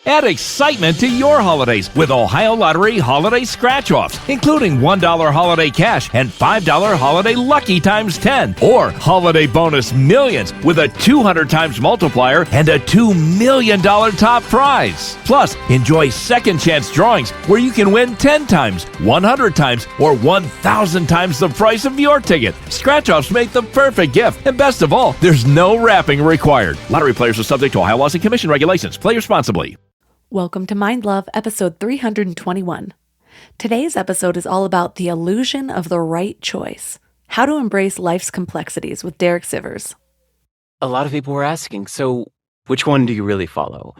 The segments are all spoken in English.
Add excitement to your holidays with Ohio Lottery Holiday Scratch-Offs, including $1 holiday cash and $5 holiday lucky times 10, or Holiday Bonus Millions with a 200 times multiplier and a $2 million top prize. Plus, enjoy second chance drawings where you can win 10 times, 100 times, or 1,000 times the price of your ticket. Scratch-offs make the perfect gift, and best of all, there's no wrapping required. Lottery players are subject to Ohio laws and commission regulations. Play responsibly. Welcome to Mind Love, episode 321. Today's episode is all about the illusion of the right choice. How to embrace life's complexities with Derek Sivers. A lot of people were asking, so which one do you really follow?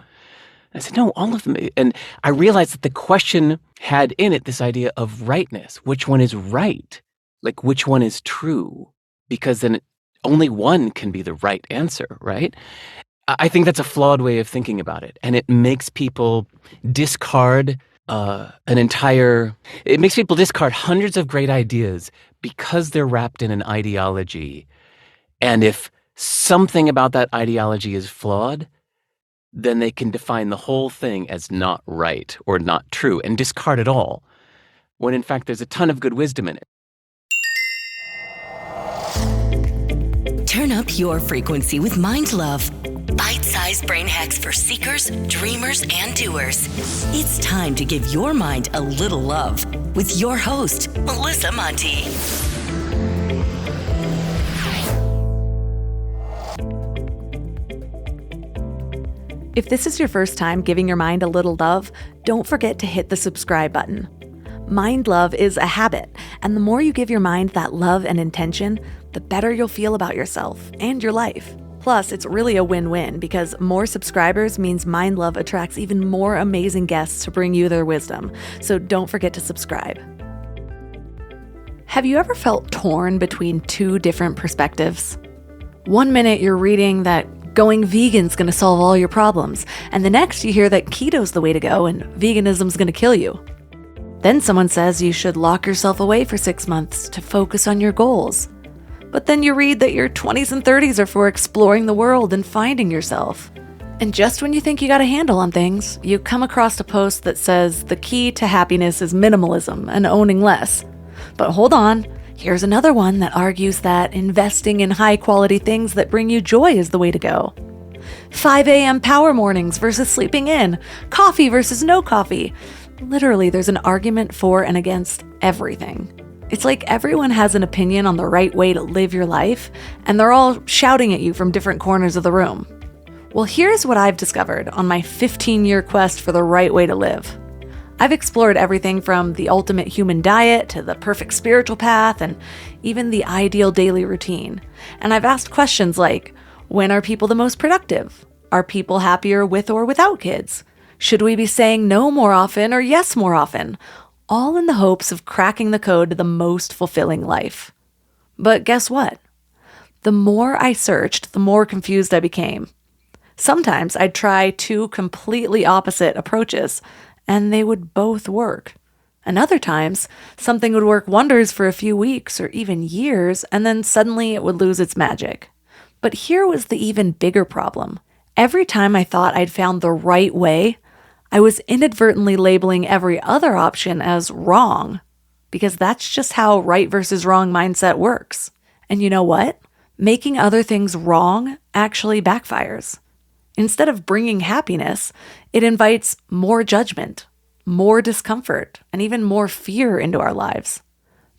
I said, no, all of them. And I realized that the question had in it this idea of rightness. Which one is right? Like, which one is true? Because then only one can be the right answer, right? I think that's a flawed way of thinking about it. And it makes people discard it makes people discard hundreds of great ideas because they're wrapped in an ideology. And if something about that ideology is flawed, then they can define the whole thing as not right or not true and discard it all, when in fact there's a ton of good wisdom in it. Turn up your frequency with Mind Love. Bite-sized brain hacks for seekers, dreamers, and doers. It's time to give your mind a little love with your host, Melissa Monti. If this is your first time giving your mind a little love, don't forget to hit the subscribe button. Mind love is a habit, and the more you give your mind that love and intention, the better you'll feel about yourself and your life. Plus, it's really a win-win because more subscribers means Mind Love attracts even more amazing guests to bring you their wisdom. So don't forget to subscribe. Have you ever felt torn between two different perspectives? One minute you're reading that going vegan's gonna solve all your problems, and the next you hear that keto's the way to go and veganism's gonna kill you. Then someone says you should lock yourself away for 6 months to focus on your goals. But then you read that your 20s and 30s are for exploring the world and finding yourself. And just when you think you got a handle on things, you come across a post that says the key to happiness is minimalism and owning less. But hold on, here's another one that argues that investing in high-quality things that bring you joy is the way to go. 5 a.m. power mornings versus sleeping in, coffee versus no coffee. Literally, there's an argument for and against everything. It's like everyone has an opinion on the right way to live your life, and they're all shouting at you from different corners of the room. Well, here's what I've discovered on my 15-year quest for the right way to live. I've explored everything from the ultimate human diet to the perfect spiritual path and even the ideal daily routine. And I've asked questions like, when are people the most productive? Are people happier with or without kids? Should we be saying no more often or yes more often? All in the hopes of cracking the code to the most fulfilling life. But guess what? The more I searched, the more confused I became. Sometimes I'd try two completely opposite approaches, and they would both work. And other times, something would work wonders for a few weeks or even years, and then suddenly it would lose its magic. But here was the even bigger problem. Every time I thought I'd found the right way, I was inadvertently labeling every other option as wrong, because that's just how right versus wrong mindset works. And you know what? Making other things wrong actually backfires. Instead of bringing happiness, it invites more judgment, more discomfort, and even more fear into our lives.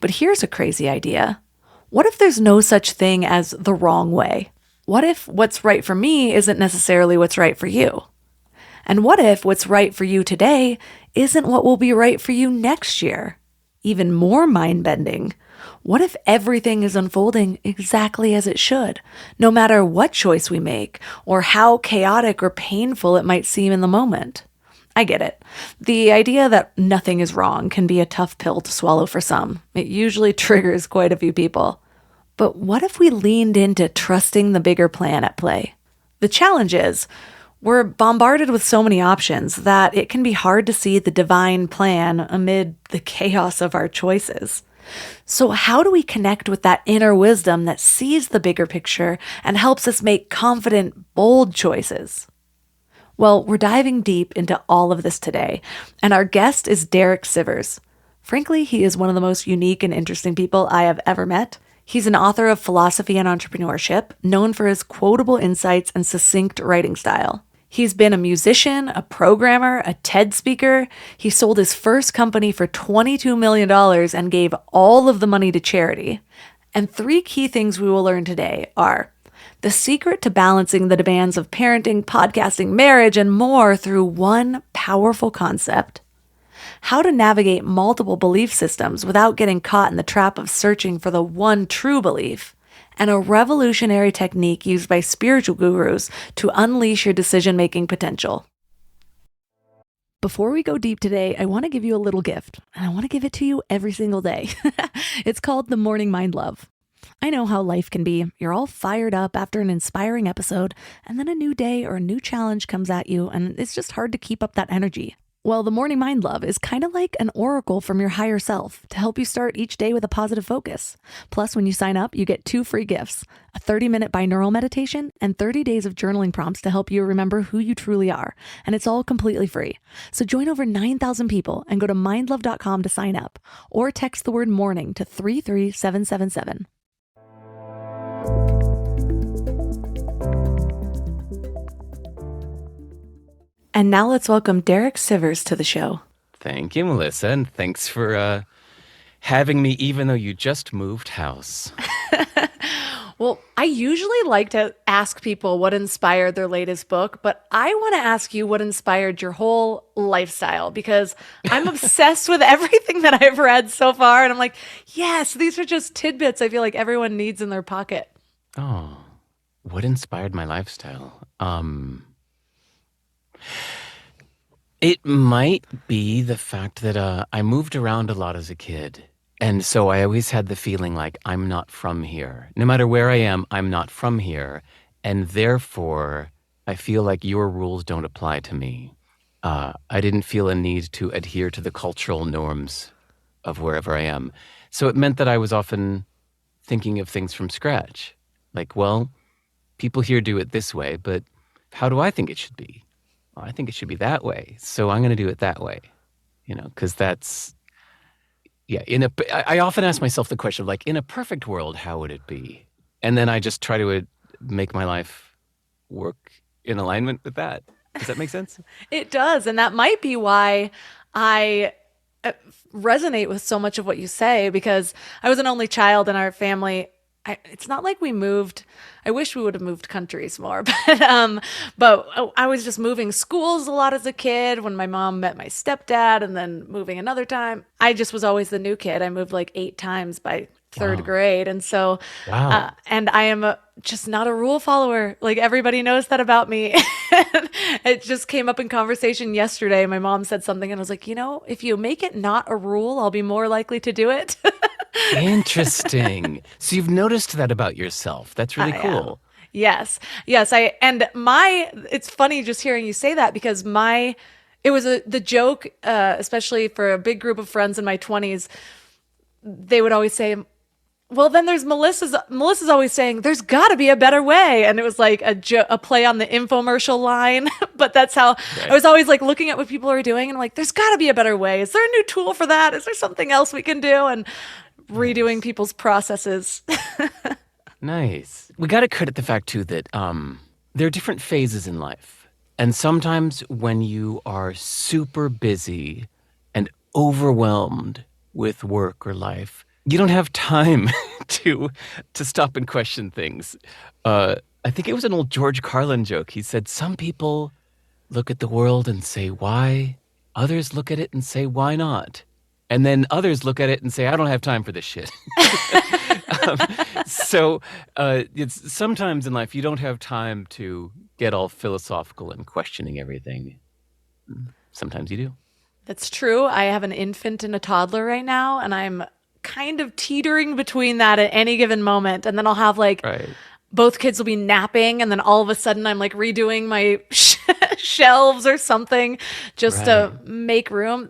But here's a crazy idea. What if there's no such thing as the wrong way? What if what's right for me isn't necessarily what's right for you? And what if what's right for you today isn't what will be right for you next year? Even more mind-bending. What if everything is unfolding exactly as it should, no matter what choice we make, or how chaotic or painful it might seem in the moment? I get it. The idea that nothing is wrong can be a tough pill to swallow for some. It usually triggers quite a few people. But what if we leaned into trusting the bigger plan at play? The challenge is, we're bombarded with so many options that it can be hard to see the divine plan amid the chaos of our choices. So how do we connect with that inner wisdom that sees the bigger picture and helps us make confident, bold choices? Well, we're diving deep into all of this today, and our guest is Derek Sivers. Frankly, he is one of the most unique and interesting people I have ever met. He's an author of philosophy and entrepreneurship, known for his quotable insights and succinct writing style. He's been a musician, a programmer, a TED speaker. He sold his first company for $22 million and gave all of the money to charity. And 3 key things we will learn today are the secret to balancing the demands of parenting, podcasting, marriage, and more through one powerful concept, how to navigate multiple belief systems without getting caught in the trap of searching for the one true belief, and a revolutionary technique used by spiritual gurus to unleash your decision-making potential. Before we go deep today, I want to give you a little gift, and I want to give it to you every single day. It's called the Morning Mind Love. I know how life can be. You're all fired up after an inspiring episode, and then a new day or a new challenge comes at you, and it's just hard to keep up that energy. Well, the Morning Mind Love is kind of like an oracle from your higher self to help you start each day with a positive focus. Plus, when you sign up, you get 2 free gifts, a 30-minute binaural meditation and 30 days of journaling prompts to help you remember who you truly are. And it's all completely free. So join over 9,000 people and go to mindlove.com to sign up, or text the word morning to 33777. And now let's welcome Derek Sivers to the show. Thank you, Melissa, and thanks for having me, even though you just moved house. Well, I usually like to ask people what inspired their latest book, but I want to ask you what inspired your whole lifestyle, because I'm obsessed with everything that I've read so far. And I'm like, yes, these are just tidbits I feel like everyone needs in their pocket. Oh, what inspired my lifestyle? It might be the fact that I moved around a lot as a kid. And so I always had the feeling like I'm not from here. No matter where I am, I'm not from here. And therefore, I feel like your rules don't apply to me. I didn't feel a need to adhere to the cultural norms of wherever I am. So it meant that I was often thinking of things from scratch. Like, well, people here do it this way, but how do I think it should be? Well, I think it should be that way. So I'm going to do it that way, because that's, yeah. I often ask myself the question of, like, in a perfect world, how would it be? And then I just try to make my life work in alignment with that. Does that make sense? It does. And that might be why I resonate with so much of what you say, because I was an only child in our family. It's not like we moved. I wish we would have moved countries more, but I was just moving schools a lot as a kid when my mom met my stepdad, and then moving another time. I just was always the new kid. I moved like 8 times by 3rd grade. And so, and I am just not a rule follower. Like, everybody knows that about me. It just came up in conversation yesterday. My mom said something and I was like, if you make it not a rule, I'll be more likely to do it. Interesting. So you've noticed that about yourself. That's really cool. Yes. It's funny just hearing you say that, because it was the joke, especially for a big group of friends in my 20s. They would always say, well, then there's Melissa's always saying, there's got to be a better way. And it was like a play on the infomercial line. But that's how I was always like looking at what people are doing and I'm like, there's got to be a better way. Is there a new tool for that? Is there something else we can do? And redoing people's processes. Nice. We got to credit the fact, too, that there are different phases in life. And sometimes when you are super busy and overwhelmed with work or life, you don't have time to stop and question things. I think it was an old George Carlin joke. He said, some people look at the world and say, why? Others look at it and say, why not? And then others look at it and say, I don't have time for this shit. So it's sometimes in life you don't have time to get all philosophical and questioning everything. Sometimes you do. That's true. I have an infant and a toddler right now, and I'm kind of teetering between that at any given moment. And then I'll have both kids will be napping, and then all of a sudden I'm like redoing my shelves or something just to make room.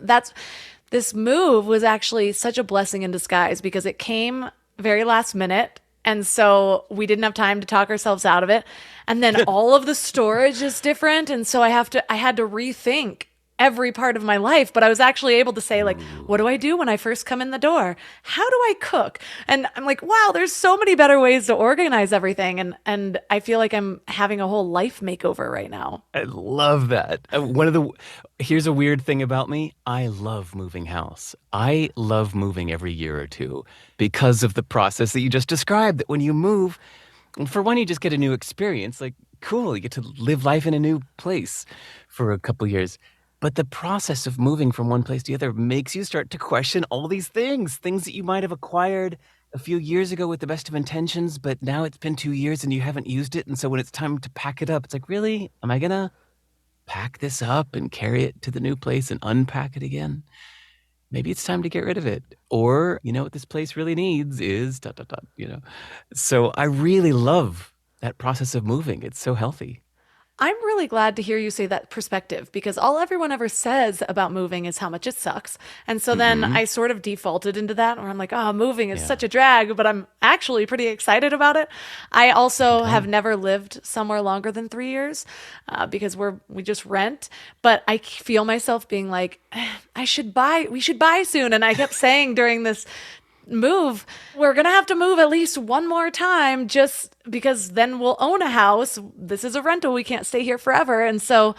This move was actually such a blessing in disguise, because it came very last minute. And so we didn't have time to talk ourselves out of it. And then all of the storage is different. And so I had to rethink every part of my life, but I was actually able to say, like, what do I do when I first come in the door? How do I cook? And I'm like, wow, there's so many better ways to organize everything. And I feel like I'm having a whole life makeover right now. I love that. Here's a weird thing about me. I love moving house. I love moving every year or two because of the process that you just described. That when you move, for one, you just get a new experience. Like, cool, you get to live life in a new place for a couple years. But the process of moving from one place to the other makes you start to question all these things that you might have acquired a few years ago with the best of intentions, but now it's been 2 years and you haven't used it. And so when it's time to pack it up, it's like, really? Am I going to pack this up and carry it to the new place and unpack it again? Maybe it's time to get rid of it. Or, what this place really needs is ... So I really love that process of moving. It's so healthy. I'm really glad to hear you say that perspective, because all everyone ever says about moving is how much it sucks. And so then I sort of defaulted into that, where I'm like, oh, moving is such a drag, but I'm actually pretty excited about it. I also have never lived somewhere longer than 3 years because we just rent. But I feel myself being like, we should buy soon. And I kept saying during this move, we're gonna have to move at least one more time, just because then we'll own a house. This is a rental, we can't stay here forever. And so,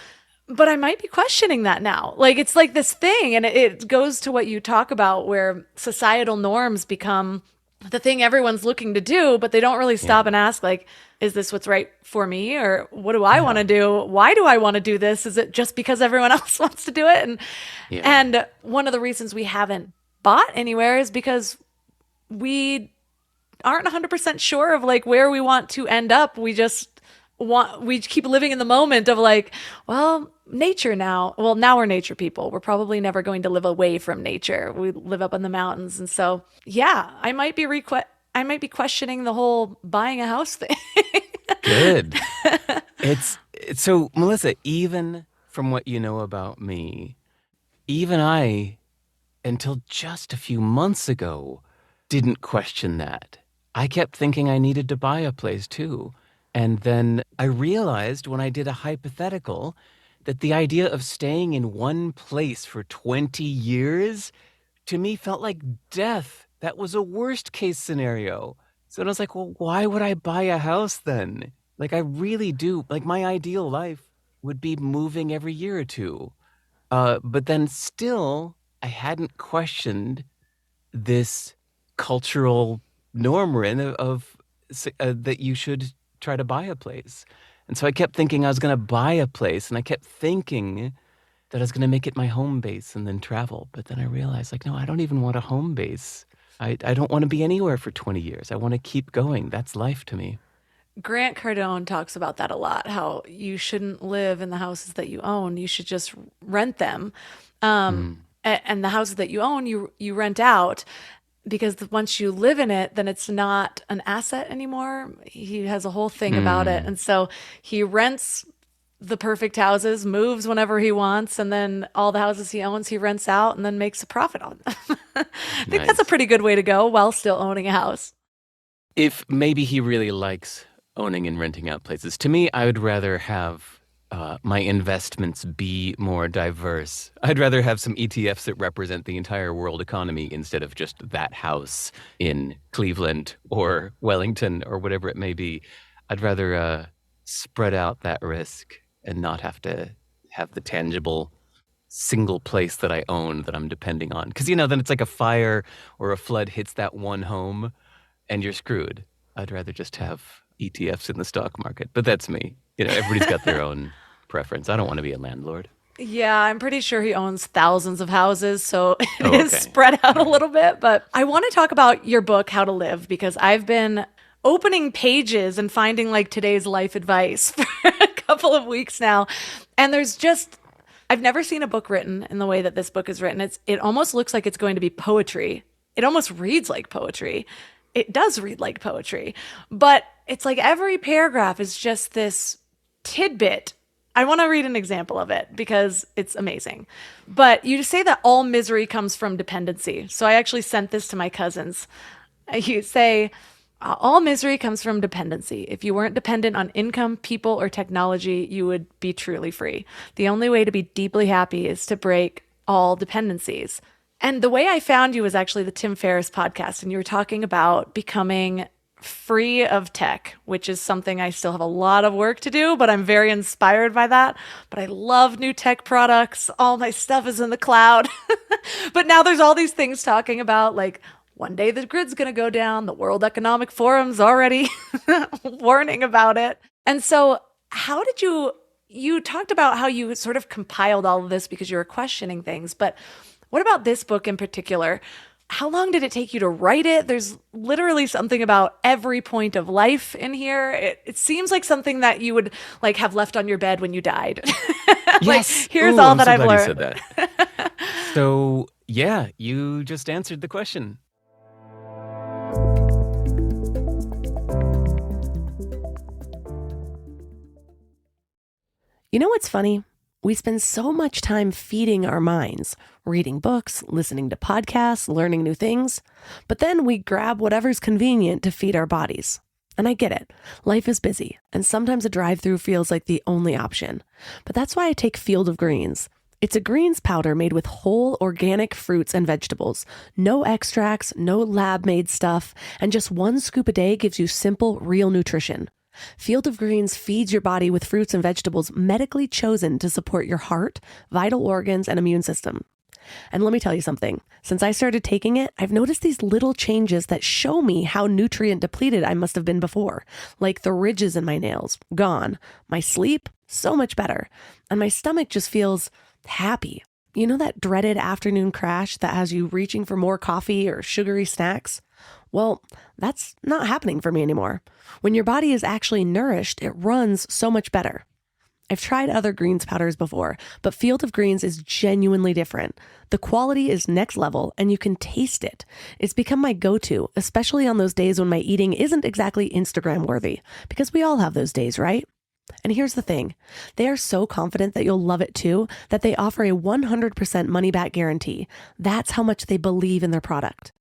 but I might be questioning that now. Like, it's like this thing, and it goes to what you talk about, where societal norms become the thing everyone's looking to do, but they don't really stop and ask, like, is this what's right for me? Or what do I want to do? Why do I want to do this? Is it just because everyone else wants to do it? And one of the reasons we haven't bought anywhere is because we aren't 100% sure of like where we want to end up. We keep living in the moment of like, well, nature now. Well, now we're nature people. We're probably never going to live away from nature. We live up in the mountains. And so, yeah, I might be questioning the whole buying a house thing. Good. It's so, Melissa, even from what you know about me, even I, until just a few months ago, didn't question that. I kept thinking I needed to buy a place too. And then I realized when I did a hypothetical that the idea of staying in one place for 20 years to me felt like death. That was a worst case scenario. So I was like, well, why would I buy a house then? Like, I really do. Like, my ideal life would be moving every year or two. But then still, I hadn't questioned this cultural norm we're in of that you should try to buy a place. And so I kept thinking I was going to buy a place, and I kept thinking that I was going to make it my home base and then travel. But then I realized, like, no, I don't even want a home base. I don't want to be anywhere for 20 years. I want to keep going. That's life to me. Grant Cardone talks about that a lot, how you shouldn't live in the houses that you own. You should just rent them. And the houses that you own, you rent out. Because once you live in it, then it's not an asset anymore. He has a whole thing about it. And so he rents the perfect houses, moves whenever he wants, and then all the houses he owns, he rents out and then makes a profit on them. I think that's a pretty good way to go while still owning a house. If maybe he really likes owning and renting out places. To me, I would rather have my investments be more diverse. I'd rather have some ETFs that represent the entire world economy instead of just that house in Cleveland or Wellington or whatever it may be. I'd rather spread out that risk and not have to have the tangible single place that I own that I'm depending on. Because, then it's like a fire or a flood hits that one home and you're screwed. I'd rather just have ETFs in the stock market. But that's me. Everybody's got their own preference. I don't want to be a landlord. Yeah, I'm pretty sure he owns thousands of houses, so it is spread out a little bit. But I want to talk about your book, How to Live, because I've been opening pages and finding like today's life advice for a couple of weeks now. And I've never seen a book written in the way that this book is written. It almost looks like it's going to be poetry. It almost reads like poetry. It does read like poetry, but it's like every paragraph is just this tidbit. I want to read an example of it because it's amazing. But you say that all misery comes from dependency. So I actually sent this to my cousins. You say, All misery comes from dependency. If you weren't dependent on income, people, or technology, you would be truly free. The only way to be deeply happy is to break all dependencies. And the way I found you was actually the Tim Ferriss podcast, and you were talking about becoming free of tech, which is something I still have a lot of work to do, but I'm very inspired by that. But I love new tech products. All my stuff is in the cloud. But now there's all these things talking about like one day the grid's going to go down. The World Economic Forum's already warning about it. And so, how did you talked about how you sort of compiled all of this because you were questioning things, but what about this book in particular? How long did it take you to write it? There's literally something about every point of life in here. It seems like something that you would like have left on your bed when you died. Yes. Here's Ooh, all I'm that so I've glad learned. you said that. So, yeah, you just answered the question. You know what's funny? We spend so much time feeding our minds, reading books, listening to podcasts, learning new things, but then we grab whatever's convenient to feed our bodies. And I get it. Life is busy, and sometimes a drive-through feels like the only option. But that's why I take Field of Greens. It's a greens powder made with whole organic fruits and vegetables. No extracts, no lab-made stuff, and just one scoop a day gives you simple, real nutrition. Field of Greens feeds your body with fruits and vegetables medically chosen to support your heart, vital organs, and immune system. And let me tell you something. Since I started taking it, I've noticed these little changes that show me how nutrient depleted I must have been before. Like the ridges in my nails, gone. My sleep, so much better. And my stomach just feels happy. You know that dreaded afternoon crash that has you reaching for more coffee or sugary snacks? Well, that's not happening for me anymore. When your body is actually nourished, it runs so much better. I've tried other greens powders before, but Field of Greens is genuinely different. The quality is next level and you can taste it. It's become my go-to, especially on those days when my eating isn't exactly Instagram worthy, because we all have those days, right? And here's the thing. They are so confident that you'll love it too, that they offer a 100% money-back guarantee. That's how much they believe in their product.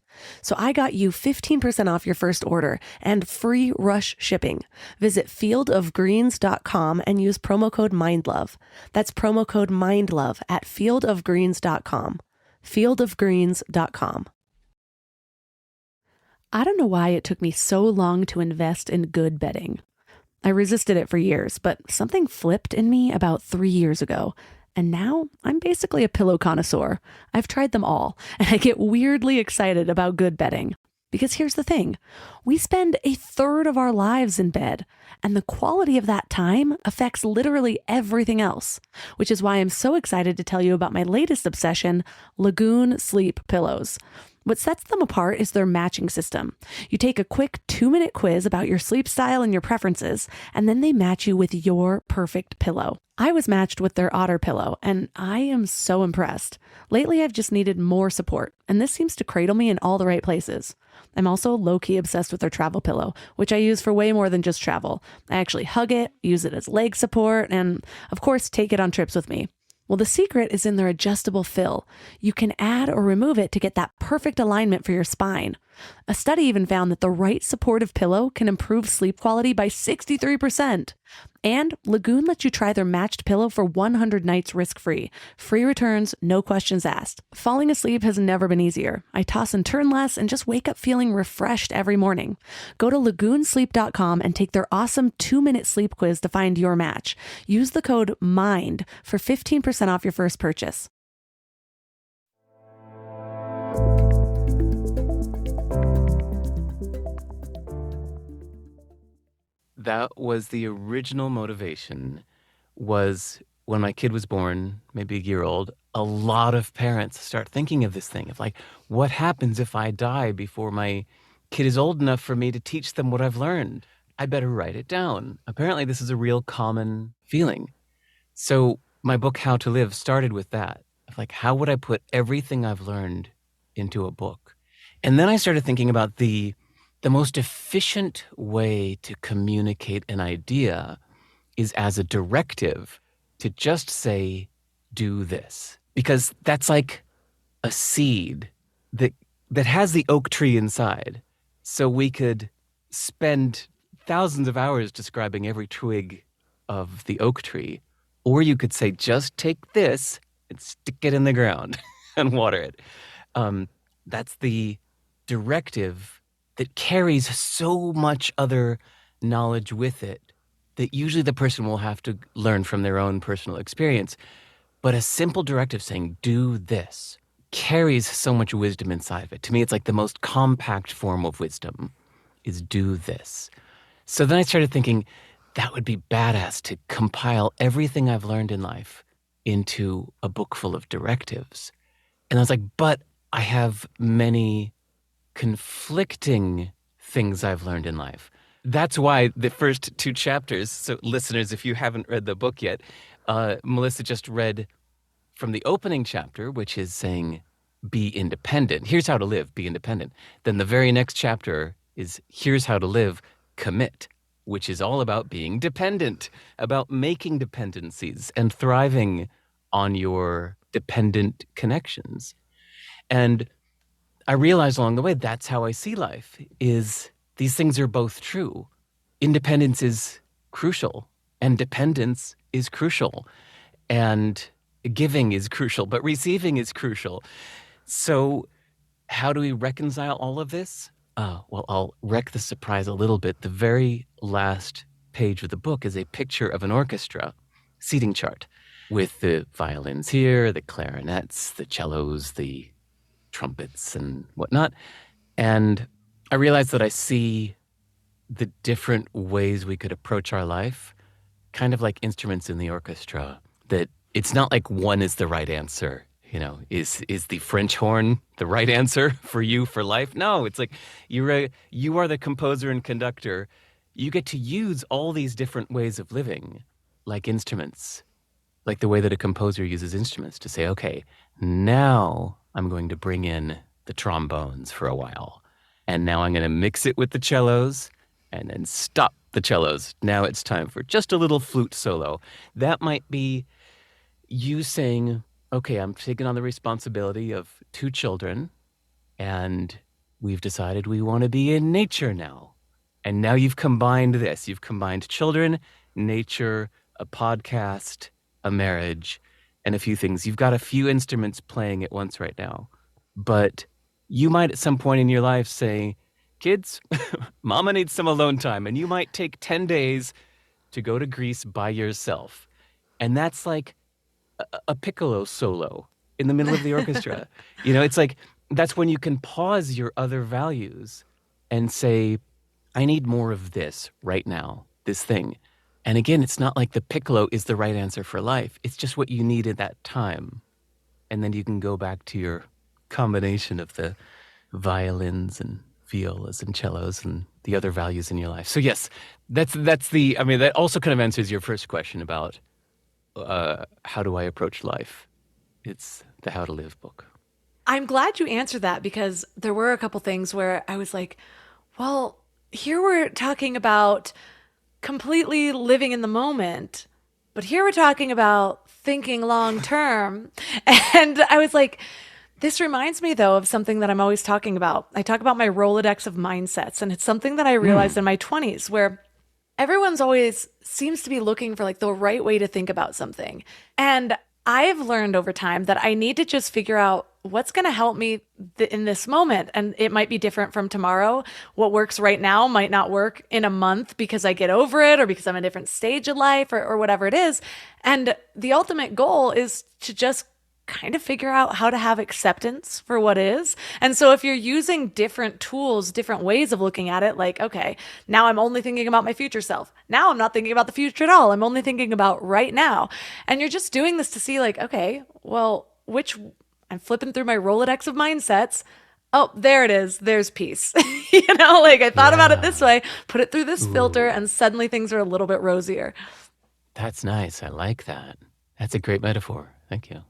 So I got you 15% off your first order and free rush shipping. Visit fieldofgreens.com and use promo code MINDLOVE. That's promo code MINDLOVE at fieldofgreens.com. fieldofgreens.com. I don't know why it took me so long to invest in good bedding. I resisted it for years, but something flipped in me about 3 years ago. And now I'm basically a pillow connoisseur. I've tried them all, and I get weirdly excited about good bedding. Because here's the thing, we spend a third of our lives in bed, and the quality of that time affects literally everything else, which is why I'm so excited to tell you about my latest obsession, Lagoon Sleep Pillows. What sets them apart is their matching system. You take a quick 2-minute quiz about your sleep style and your preferences, and then they match you with your perfect pillow. I was matched with their Otter pillow, and I am so impressed. Lately, I've just needed more support, and this seems to cradle me in all the right places. I'm also low-key obsessed with their travel pillow, which I use for way more than just travel. I actually hug it, use it as leg support, and of course, take it on trips with me. Well, the secret is in their adjustable fill. You can add or remove it to get that perfect alignment for your spine. A study even found that the right supportive pillow can improve sleep quality by 63%. And Lagoon lets you try their matched pillow for 100 nights risk-free. Free returns, no questions asked. Falling asleep has never been easier. I toss and turn less and just wake up feeling refreshed every morning. Go to lagoonsleep.com and take their awesome 2-minute sleep quiz to find your match. Use the code MIND for 15% off your first purchase. That was the original motivation, was when my kid was born, maybe a year old, a lot of parents start thinking of this thing of like, what happens if I die before my kid is old enough for me to teach them what I've learned? I better write it down. Apparently, this is a real common feeling. So my book, How to Live, started with that. Of like, how would I put everything I've learned into a book? And then I started thinking about the most efficient way to communicate an idea is as a directive to just say, do this. Because that's like a seed that has the oak tree inside. So we could spend thousands of hours describing every twig of the oak tree. Or you could say, just take this and stick it in the ground and water it. That's the directive that carries so much other knowledge with it that usually the person will have to learn from their own personal experience. But a simple directive saying, do this, carries so much wisdom inside of it. To me, it's like the most compact form of wisdom is do this. So then I started thinking that would be badass to compile everything I've learned in life into a book full of directives. And I was like, but I have many conflicting things I've learned in life. That's why the first 2 chapters, so listeners, if you haven't read the book yet, Melissa just read from the opening chapter, which is saying, be independent. Here's how to live, be independent. Then the very next chapter is, here's how to live, commit, which is all about being dependent, about making dependencies and thriving on your dependent connections. And I realized along the way, that's how I see life, is these things are both true. Independence is crucial and dependence is crucial. And giving is crucial, but receiving is crucial. So how do we reconcile all of this? Well, I'll wreck the surprise a little bit. The very last page of the book is a picture of an orchestra seating chart with the violins here, the clarinets, the cellos, the trumpets and whatnot. And I realized that I see the different ways we could approach our life, kind of like instruments in the orchestra, that it's not like one is the right answer. You know, is the French horn the right answer for you for life? No, it's like you are the composer and conductor. You get to use all these different ways of living like instruments, like the way that a composer uses instruments to say, okay, now I'm going to bring in the trombones for a while. And now I'm going to mix it with the cellos and then stop the cellos. Now it's time for just a little flute solo. That might be you saying, okay, I'm taking on the responsibility of 2 children, and we've decided we want to be in nature now. And now you've combined this. You've combined children, nature, a podcast, a marriage, and a few things. You've got a few instruments playing at once right now. But you might at some point in your life say, kids, mama needs some alone time. And you might take 10 days to go to Greece by yourself. And that's like a piccolo solo in the middle of the orchestra. You know, it's like, that's when you can pause your other values and say, I need more of this right now, this thing. And again, it's not like the piccolo is the right answer for life. It's just what you need at that time. And then you can go back to your combination of the violins and violas and cellos and the other values in your life. So yes, that's I mean, that also kind of answers your first question about how do I approach life? It's the How to Live book. I'm glad you answered that, because there were a couple things where I was like, well, here we're talking about completely living in the moment, but here we're talking about thinking long term. And I was like, this reminds me, though, of something that I'm always talking about. I talk about my Rolodex of mindsets, and it's something that I realized in my 20s, where everyone's always seems to be looking for like the right way to think about something. And I've learned over time that I need to just figure out what's going to help me in this moment. And it might be different from tomorrow. What works right now might not work in a month because I get over it or because I'm in a different stage of life or whatever it is. And the ultimate goal is to just kind of figure out how to have acceptance for what is. And so if you're using different tools, different ways of looking at it, like, okay, now I'm only thinking about my future self. Now I'm not thinking about the future at all. I'm only thinking about right now. And you're just doing this to see like, okay, well, I'm flipping through my Rolodex of mindsets. Oh, there it is. There's peace. Like I thought about it this way, put it through this filter, and suddenly things are a little bit rosier. That's nice. I like that. That's a great metaphor. Thank you.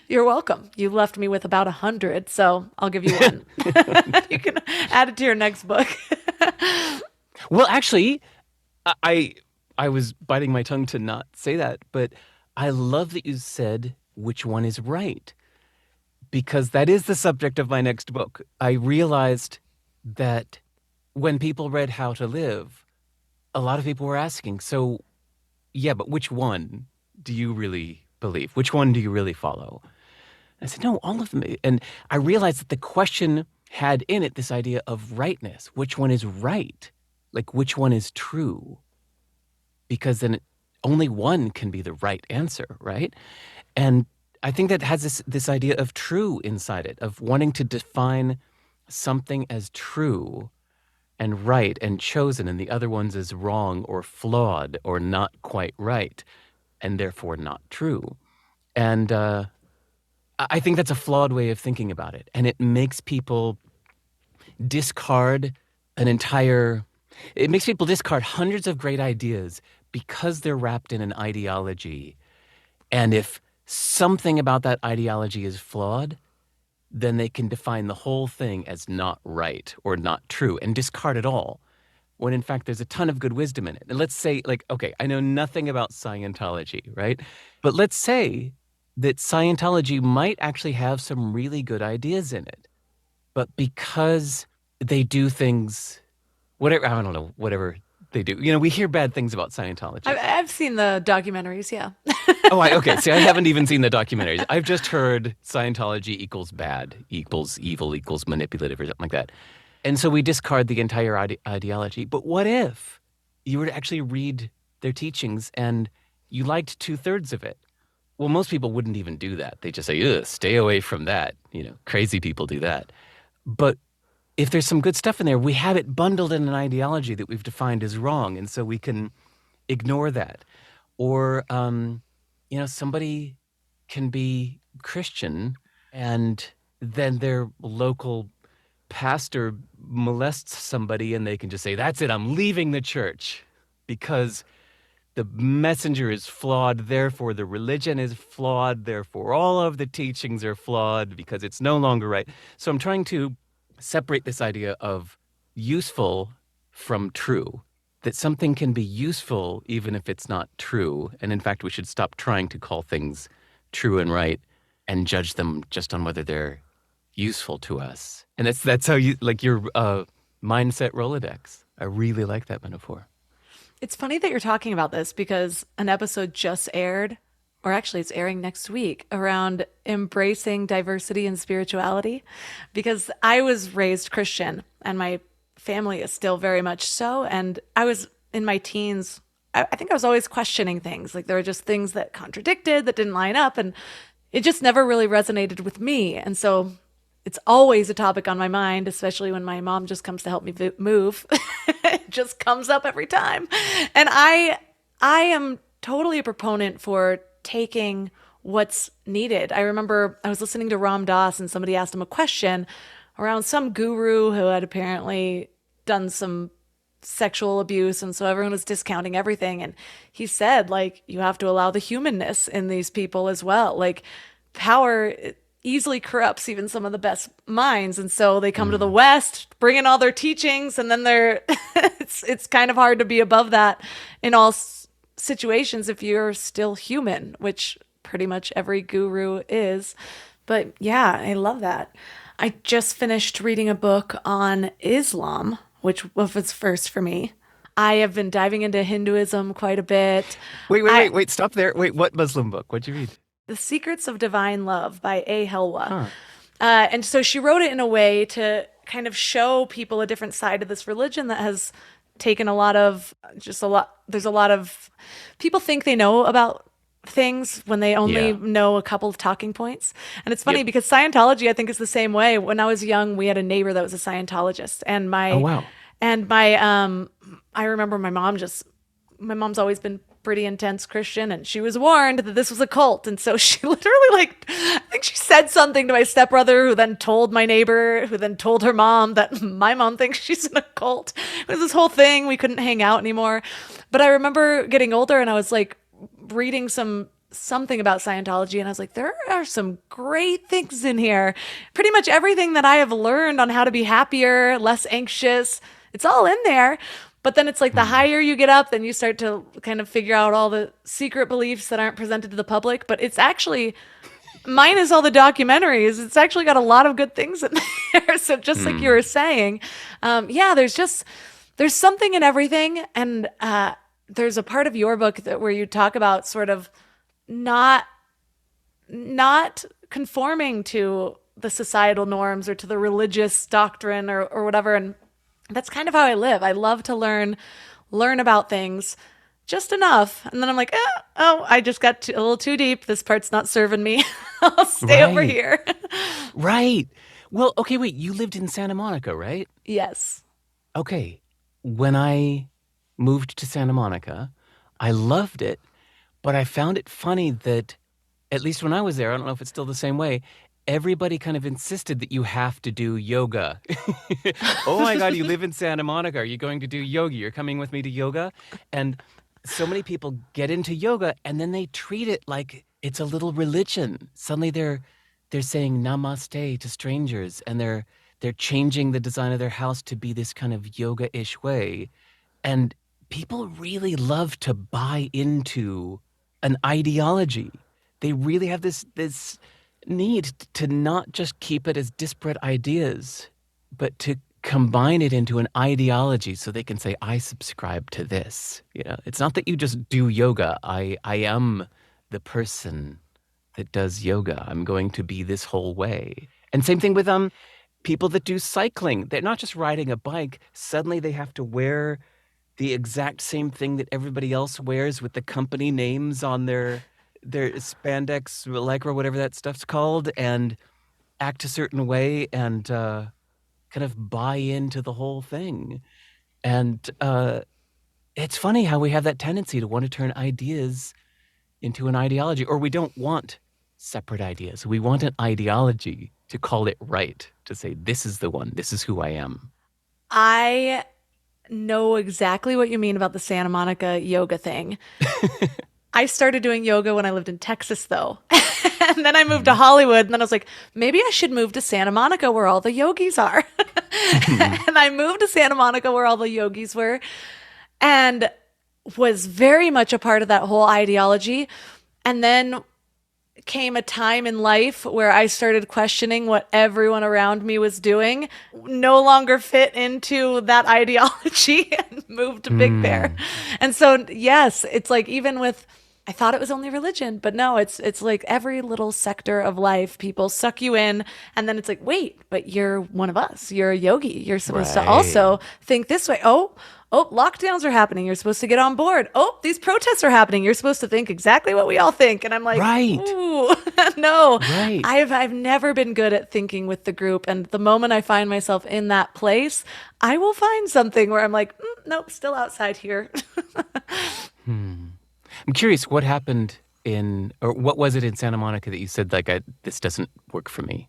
You're welcome. You left me with about 100, so I'll give you one. You can add it to your next book. Well, actually, I was biting my tongue to not say that, but I love that you said which one is right, because that is the subject of my next book. I realized that when people read How to Live, a lot of people were asking, so, yeah, but which one do you really believe? Which one do you really follow? I said, no, all of them. And I realized that the question had in it this idea of rightness. Which one is right? Like, which one is true? Because then only one can be the right answer, right? And I think that has this idea of true inside it, of wanting to define something as true and right and chosen, and the other ones as wrong or flawed or not quite right, and therefore not true. And I think that's a flawed way of thinking about it. And it makes people discard it makes people discard hundreds of great ideas because they're wrapped in an ideology. And if something about that ideology is flawed, then they can define the whole thing as not right or not true and discard it all, when in fact there's a ton of good wisdom in it. And let's say, like, okay, I know nothing about Scientology, right? But let's say that Scientology might actually have some really good ideas in it. But because they do things, whatever, I don't know, whatever they do. You know, we hear bad things about Scientology. I've seen the documentaries, yeah. Okay. See, I haven't even seen the documentaries. I've just heard Scientology equals bad, equals evil, equals manipulative, or something like that. And so we discard the entire ideology. But what if you were to actually read their teachings and you liked 2/3 of it? Well, most people wouldn't even do that. They just say, ugh, stay away from that. You know, crazy people do that. But if there's some good stuff in there, we have it bundled in an ideology that we've defined as wrong. And so we can ignore that. Or, somebody can be Christian and then their local pastor molests somebody and they can just say, that's it, I'm leaving the church because the messenger is flawed, therefore the religion is flawed, therefore all of the teachings are flawed because it's no longer right. So I'm trying to separate this idea of useful from true, that something can be useful even if it's not true. And in fact, we should stop trying to call things true and right and judge them just on whether they're useful to us. And that's how you, like your mindset Rolodex. I really like that metaphor. It's funny that you're talking about this because an episode just aired, or actually it's airing next week, around embracing diversity and spirituality. Because I was raised Christian and my family is still very much so. And I was in my teens, I think I was always questioning things. Like there were just things that contradicted, that didn't line up. And it just never really resonated with me. And so it's always a topic on my mind, especially when my mom just comes to help me move. It just comes up every time. And I am totally a proponent for taking what's needed. I remember I was listening to Ram Dass and somebody asked him a question around some guru who had apparently done some sexual abuse. And so everyone was discounting everything. And he said, like, you have to allow the humanness in these people as well. Like power easily corrupts even some of the best minds. And so they come to the West, bring in all their teachings, and then it's kind of hard to be above that in all situations if you're still human, which pretty much every guru is. But yeah, I love that. I just finished reading a book on Islam, which was first for me. I have been diving into Hinduism quite a bit. Wait, stop there. Wait, what Muslim book? What'd you read? The Secrets of Divine Love by A. Helwa. Huh. And so she wrote it in a way to kind of show people a different side of this religion that has taken there's a lot of people think they know about things when they only know a couple of talking points. And it's funny because Scientology, I think, is the same way. When I was young, we had a neighbor that was a Scientologist, and I remember my mom's always been pretty intense Christian, and she was warned that this was a cult. And so she literally, I think she said something to my stepbrother, who then told my neighbor, who then told her mom that my mom thinks she's in a cult. It was this whole thing. We couldn't hang out anymore. But I remember getting older and I was like reading something about Scientology, and I was like, there are some great things in here. Pretty much everything that I have learned on how to be happier, less anxious, it's all in there. But then it's like the higher you get up, then you start to kind of figure out all the secret beliefs that aren't presented to the public. But it's actually minus all the documentaries, it's actually got a lot of good things in there. So just like you were saying, there's something in everything. And there's a part of your book where you talk about sort of not conforming to the societal norms or to the religious doctrine or whatever. And that's kind of how I live. I love to learn about things just enough. And then I'm like, I just got a little too deep. This part's not serving me. I'll stay over here. Right. Well, okay, wait, you lived in Santa Monica, right? Yes. Okay. When I moved to Santa Monica, I loved it, but I found it funny that, at least when I was there, I don't know if it's still the same way, everybody kind of insisted that you have to do yoga. Oh my God, you live in Santa Monica. Are you going to do yoga? You're coming with me to yoga? And so many people get into yoga and then they treat it like it's a little religion. Suddenly they're saying namaste to strangers and they're changing the design of their house to be this kind of yoga-ish way. And people really love to buy into an ideology. They really have this need to not just keep it as disparate ideas, but to combine it into an ideology so they can say, I subscribe to this. You know, it's not that you just do yoga. I am the person that does yoga. I'm going to be this whole way. And same thing with people that do cycling. They're not just riding a bike. Suddenly they have to wear the exact same thing that everybody else wears with the company names on their spandex, lycra, whatever that stuff's called, and act a certain way and kind of buy into the whole thing. And it's funny how we have that tendency to want to turn ideas into an ideology, or we don't want separate ideas. We want an ideology to call it right, to say, this is the one, this is who I am. I know exactly what you mean about the Santa Monica yoga thing. I started doing yoga when I lived in Texas, though. And then I moved to Hollywood. And then I was like, maybe I should move to Santa Monica where all the yogis are. And I moved to Santa Monica where all the yogis were and was very much a part of that whole ideology. And then came a time in life where I started questioning what everyone around me was doing, no longer fit into that ideology, and moved to Big Bear. And so, yes, it's like, even with, I thought it was only religion, but no, it's like every little sector of life, people suck you in, and then it's like, wait, but you're one of us. You're a yogi. You're supposed to also think this way. Oh, lockdowns are happening. You're supposed to get on board. Oh, these protests are happening. You're supposed to think exactly what we all think. And I'm like, ooh, no. Right. I've never been good at thinking with the group. And the moment I find myself in that place, I will find something where I'm like, nope, still outside here. I'm curious, what happened or what was it in Santa Monica that you said, like, this doesn't work for me?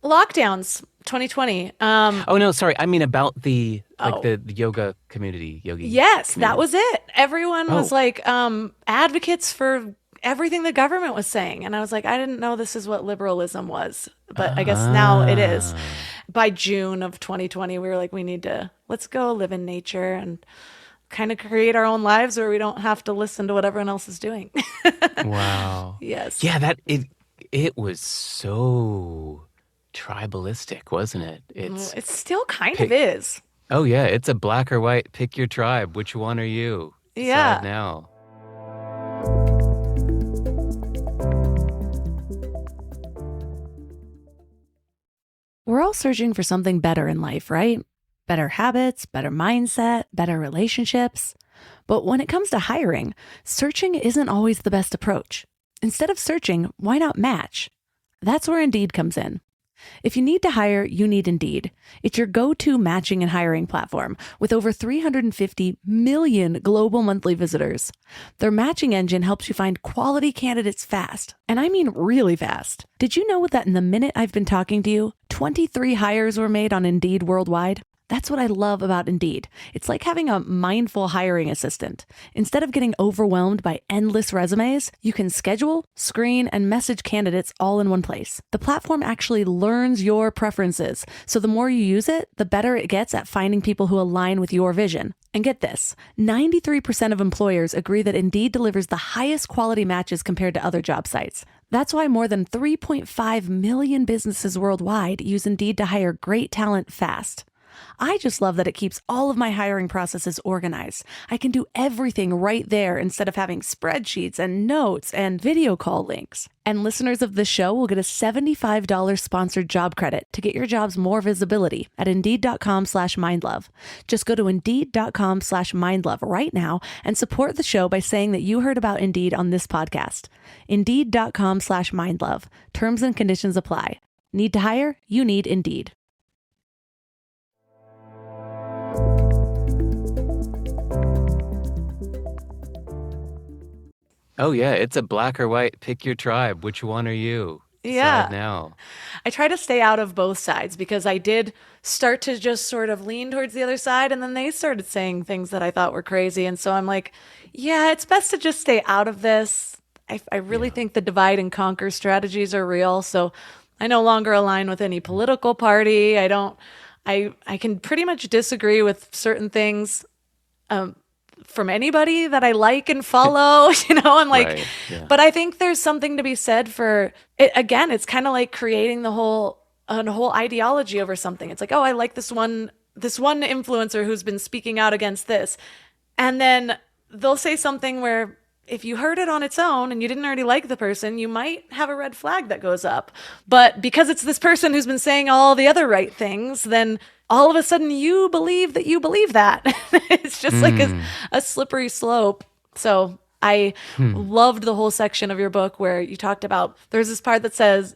Lockdowns, 2020. Oh, no, sorry. I mean about the yoga community. Yes, community. that was it. Everyone was like advocates for everything the government was saying. And I was like, I didn't know this is what liberalism was. But I guess now it is. By June of 2020, we were like, let's go live in nature and kind of create our own lives where we don't have to listen to what everyone else is doing. Wow. Yes. Yeah, it was so tribalistic, wasn't it? It still kind of is. Oh yeah, it's a black or white, pick your tribe. Which one are you? Yeah. Decide now. We're all searching for something better in life, right? Better habits, better mindset, better relationships. But when it comes to hiring, searching isn't always the best approach. Instead of searching, why not match? That's where Indeed comes in. If you need to hire, you need Indeed. It's your go-to matching and hiring platform with over 350 million global monthly visitors. Their matching engine helps you find quality candidates fast. And I mean really fast. Did you know that in the minute I've been talking to you, 23 hires were made on Indeed worldwide? That's what I love about Indeed. It's like having a mindful hiring assistant. Instead of getting overwhelmed by endless resumes, you can schedule, screen, and message candidates all in one place. The platform actually learns your preferences, so the more you use it, the better it gets at finding people who align with your vision. And get this, 93% of employers agree that Indeed delivers the highest quality matches compared to other job sites. That's why more than 3.5 million businesses worldwide use Indeed to hire great talent fast. I just love that it keeps all of my hiring processes organized. I can do everything right there instead of having spreadsheets and notes and video call links. And listeners of the show will get a $75 sponsored job credit to get your jobs more visibility at Indeed.com/mindlove. Just go to Indeed.com/mindlove right now and support the show by saying that you heard about Indeed on this podcast. Indeed.com/mindlove. Terms and conditions apply. Need to hire? You need Indeed. Oh, yeah. It's a black or white. Pick your tribe. Which one are you? Yeah. Decide now. I try to stay out of both sides because I did start to just sort of lean towards the other side, and then they started saying things that I thought were crazy. And so I'm like, yeah, it's best to just stay out of this. I really think the divide and conquer strategies are real. So I no longer align with any political party. I can pretty much disagree with certain things from anybody that I like and follow, I'm like, Right, yeah. but I think there's something to be said for it. Again, it's kind of like creating a whole ideology over something. It's like, oh, I like this one influencer who's been speaking out against this. And then they'll say something where if you heard it on its own and you didn't already like the person, you might have a red flag that goes up. But because it's this person who's been saying all the other right things, then all of a sudden you believe that. It's just like a slippery slope. So I loved the whole section of your book where you talked about, there's this part that says,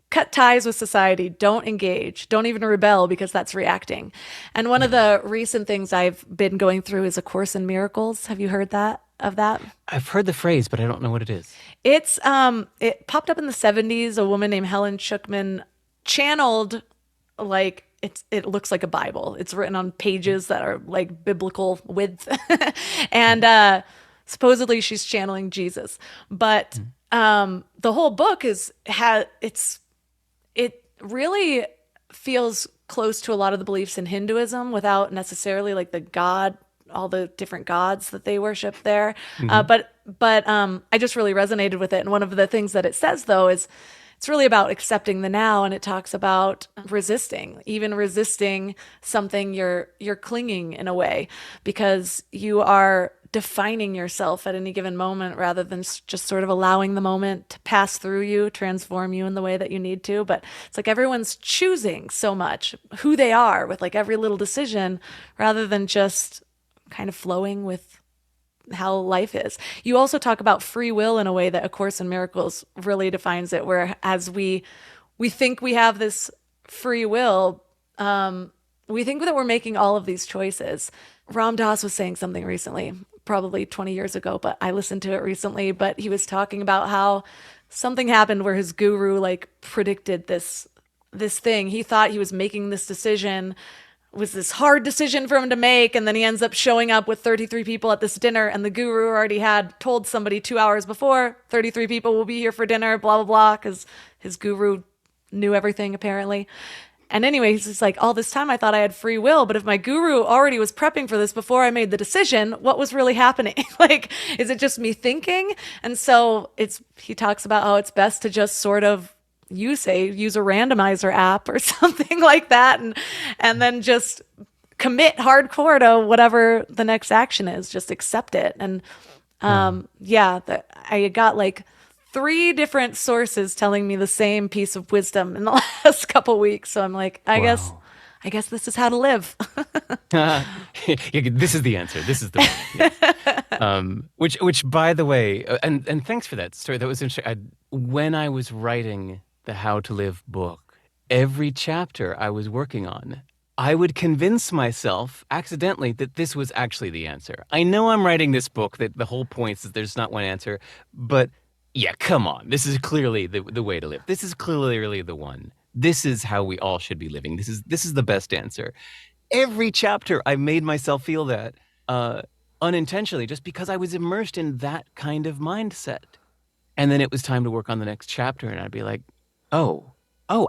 cut ties with society, don't engage, don't even rebel because that's reacting. And one of the recent things I've been going through is A Course in Miracles. Have you heard of that? I've heard the phrase, but I don't know what it is. It's it popped up in the 70s. A woman named Helen Schucman channeled, like, it looks like a Bible. It's written on pages that are like biblical width. And supposedly she's channeling Jesus. But the whole book it really feels close to a lot of the beliefs in Hinduism without necessarily like all the different gods that they worship there. But I just really resonated with it. And one of the things that it says, though, is it's really about accepting the now, and it talks about resisting something you're clinging in a way, because you are defining yourself at any given moment rather than just sort of allowing the moment to pass through you, transform you in the way that you need to. But it's like everyone's choosing so much who they are with like every little decision rather than just kind of flowing with how life is. You also talk about free will in a way that A Course in Miracles really defines it, where as we think we have this free will, we think that we're making all of these choices. Ram Dass was saying something recently, probably 20 years ago, but I listened to it recently, but he was talking about how something happened where his guru like predicted this thing. He thought he was making this decision, was this hard decision for him to make, and then he ends up showing up with 33 people at this dinner, and the guru already had told somebody 2 hours before, 33 people will be here for dinner, blah, blah, blah, because his guru knew everything apparently. And anyway, he's just like, all this time I thought I had free will, but if my guru already was prepping for this before I made the decision, what was really happening? Like, is it just me thinking? And so he talks about how it's best to just sort of, use a randomizer app or something like that, and then just commit hardcore to whatever the next action is. Just accept it. And I got like 3 different sources telling me the same piece of wisdom in the last couple weeks. So I'm like, I guess this is how to live. This is the answer. This is the one. Yeah. Which, by the way, and thanks for that story. That was interesting. When I was writing the How to Live book, every chapter I was working on, I would convince myself accidentally that this was actually the answer. I know I'm writing this book, that the whole point is that there's not one answer, but yeah, come on. This is clearly the way to live. This is clearly the one. This is how we all should be living. This is the best answer. every chapter I made myself feel that unintentionally, just because I was immersed in that kind of mindset. And then it was time to work on the next chapter, and I'd be like, oh,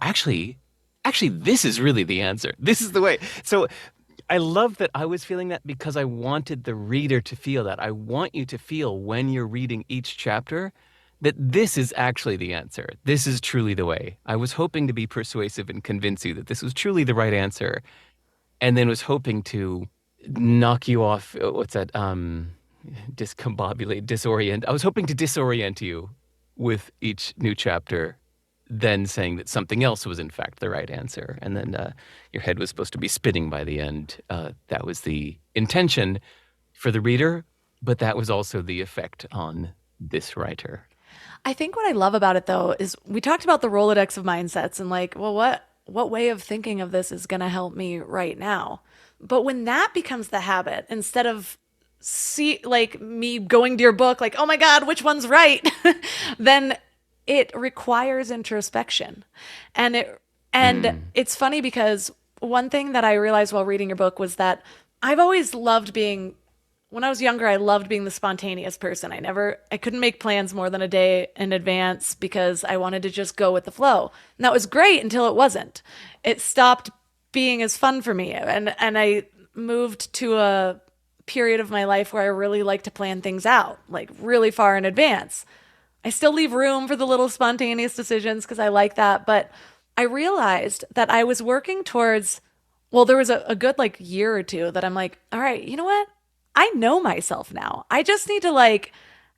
actually, this is really the answer. This is the way. So I love that I was feeling that because I wanted the reader to feel that. I want you to feel when you're reading each chapter that this is actually the answer. This is truly the way. I was hoping to be persuasive and convince you that this was truly the right answer, and then was hoping to knock you off. What's that? Discombobulate, disorient. I was hoping to disorient you with each new chapter, then saying that something else was in fact the right answer. And then your head was supposed to be spinning by the end. That was the intention for the reader, but that was also the effect on this writer. I think what I love about it, though, is we talked about the Rolodex of mindsets and like, well, what way of thinking of this is going to help me right now? But when that becomes the habit, instead of me going to your book, like, oh my God, which one's right? Then it requires introspection. And it's funny because one thing that I realized while reading your book was that I've always loved when I was younger, I loved being the spontaneous person. I couldn't make plans more than a day in advance because I wanted to just go with the flow. And that was great until it wasn't. It stopped being as fun for me. And I moved to a period of my life where I really like to plan things out, like really far in advance. I still leave room for the little spontaneous decisions because I like that. But I realized that I was working towards, there was a good year or two that I'm like, all right, you know what? I know myself now. I just need to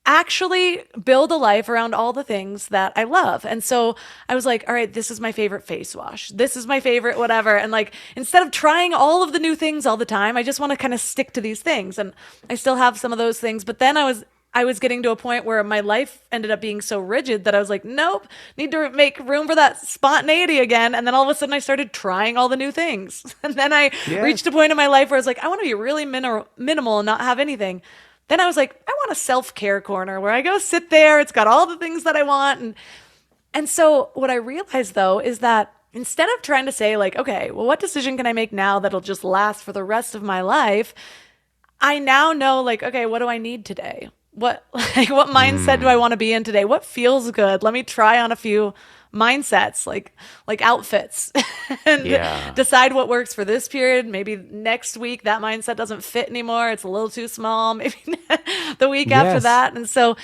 actually build a life around all the things that I love. And so I was like, all right, this is my favorite face wash. This is my favorite whatever. And instead of trying all of the new things all the time, I just want to kind of stick to these things. And I still have some of those things. But then I was getting to a point where my life ended up being so rigid that I was like, nope, need to make room for that spontaneity again. And then all of a sudden I started trying all the new things. And then I reached a point in my life where I was like, I want to be really minimal and not have anything. Then I was like, I want a self-care corner where I go sit there. It's got all the things that I want. And so what I realized, though, is that instead of trying to say okay, well, what decision can I make now that'll just last for the rest of my life? I now know okay, what do I need today? What mindset do I want to be in today? What feels good? Let me try on a few mindsets, like outfits, and decide what works for this period. Maybe next week that mindset doesn't fit anymore. It's a little too small. Maybe the week after that. And so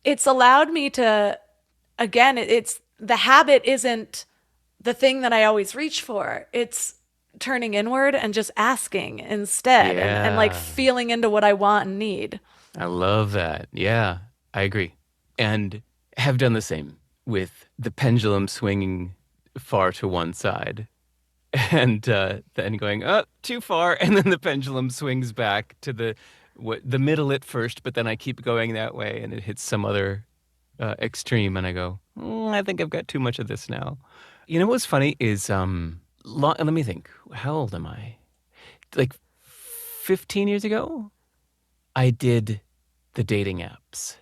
it's allowed me to, again, it's the habit isn't the thing that I always reach for. It's turning inward and just asking instead, and feeling into what I want and need. I love that. Yeah, I agree. And have done the same with the pendulum swinging far to one side and then going, too far. And then the pendulum swings back to the middle at first, but then I keep going that way and it hits some other extreme. And I go, I think I've got too much of this now. You know what's funny is, let me think, how old am I? 15 years ago, I did the dating apps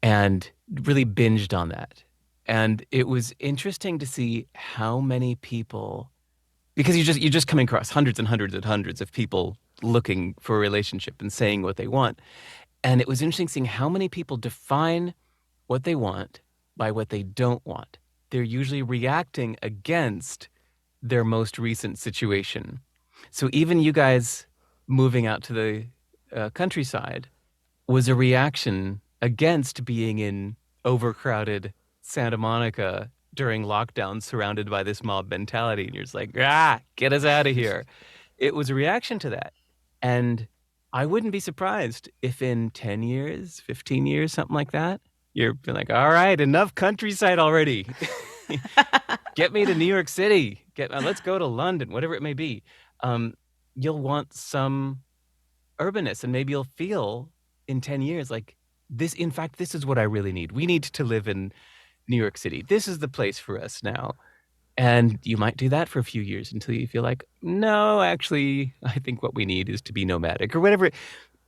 and really binged on that. And it was interesting to see how many people, because you're just coming across hundreds and hundreds and hundreds of people looking for a relationship and saying what they want. And it was interesting seeing how many people define what they want by what they don't want. They're usually reacting against their most recent situation. So even you guys moving out to the countryside was a reaction against being in overcrowded Santa Monica during lockdown, surrounded by this mob mentality. And you're just like, get us out of here. It was a reaction to that. And I wouldn't be surprised if in 10 years, 15 years, something like that, you're like, all right, enough countryside already. Get me to New York City. Let's go to London, whatever it may be. You'll want some urbanness, and maybe you'll feel in 10 years like this. In fact, this is what I really need. We need to live in New York City. This is the place for us now. And you might do that for a few years until you feel like, no, actually, I think what we need is to be nomadic or whatever.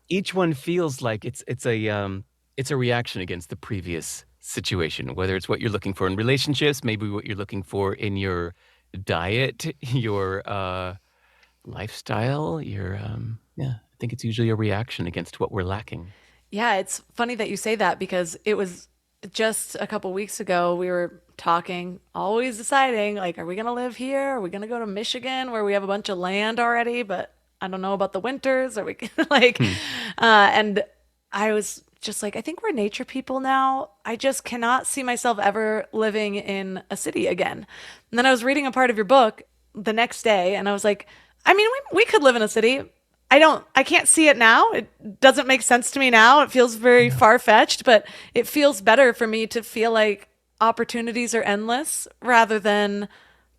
Each one feels like it's a reaction against the previous situation, whether it's what you're looking for in relationships, maybe what you're looking for in your diet, your lifestyle, your yeah, I think it's usually a reaction against what we're lacking. Yeah, it's funny that you say that because it was just a couple weeks ago we were talking, always deciding like, are we gonna live here? Are we gonna go to Michigan where we have a bunch of land already, but I don't know about the winters? Are we like, Hmm. and I was just like, I think we're nature people now. I just cannot see myself ever living in a city again. And then I was reading a part of your book the next day, and I was like, I mean, we could live in a city. I can't see it now. It doesn't make sense to me now. It feels very Yeah. far-fetched, but it feels better for me to feel like opportunities are endless rather than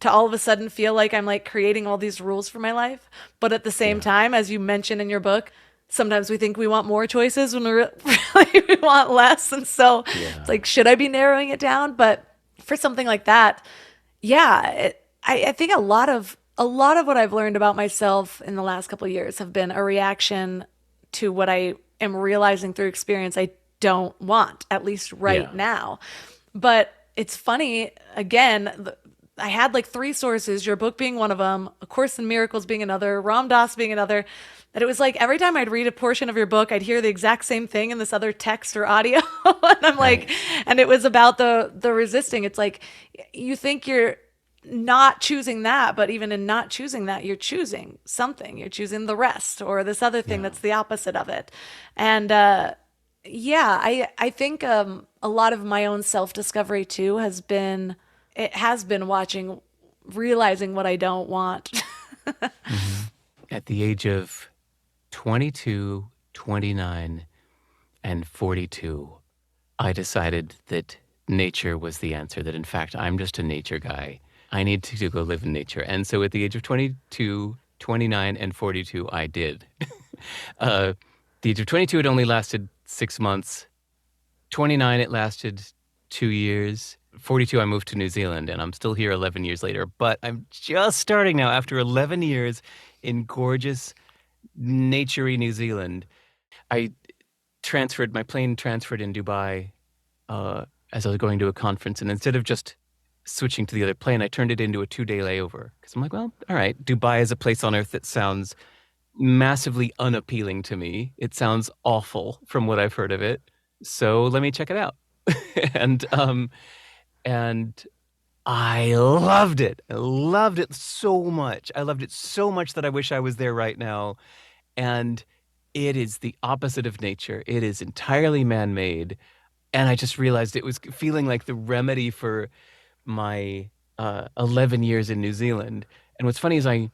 to all of a sudden feel like I'm like creating all these rules for my life. But at the same Yeah. time, as you mentioned in your book, sometimes we think we want more choices when really we want less. And so it's Yeah. like, should I be narrowing it down? But for something like that, yeah, I think a lot of what I've learned about myself in the last couple of years have been a reaction to what I am realizing through experience I don't want, at least right Yeah. now. But it's funny, again, I had like three sources, your book being one of them, A Course in Miracles being another, Ram Dass being another. And it was like every time I'd read a portion of your book, I'd hear the exact same thing in this other text or audio. And I'm like, Right. and it was about the resisting. It's like you think you're not choosing that, but even in not choosing that, you're choosing something. You're choosing the rest or this other thing Yeah. that's the opposite of it. And yeah, I think a lot of my own self discovery too has been watching, realizing what I don't want. Mhm. At the age of 22, 29, and 42, I decided that nature was the answer, that in fact, I'm just a nature guy. I need to go live in nature. And so at the age of 22, 29, and 42, I did. uh, the age of 22, it only lasted 6 months. 29, it lasted 2 years. 42, I moved to New Zealand, and I'm still here 11 years later. But I'm just starting now, after 11 years in gorgeous, naturey New Zealand. I my plane transferred in Dubai uh, as I was going to a conference. And instead of just switching to the other plane, I turned it into a 2-day layover. Because I'm like, well, all right, Dubai is a place on earth that sounds massively unappealing to me. It sounds awful from what I've heard of it. So let me check it out. and and I loved it. I loved it so much. I loved it so much that I wish I was there right now. And it is the opposite of nature. It is entirely man-made. And I just realized it was feeling like the remedy for my 11 years in New Zealand. And what's funny is I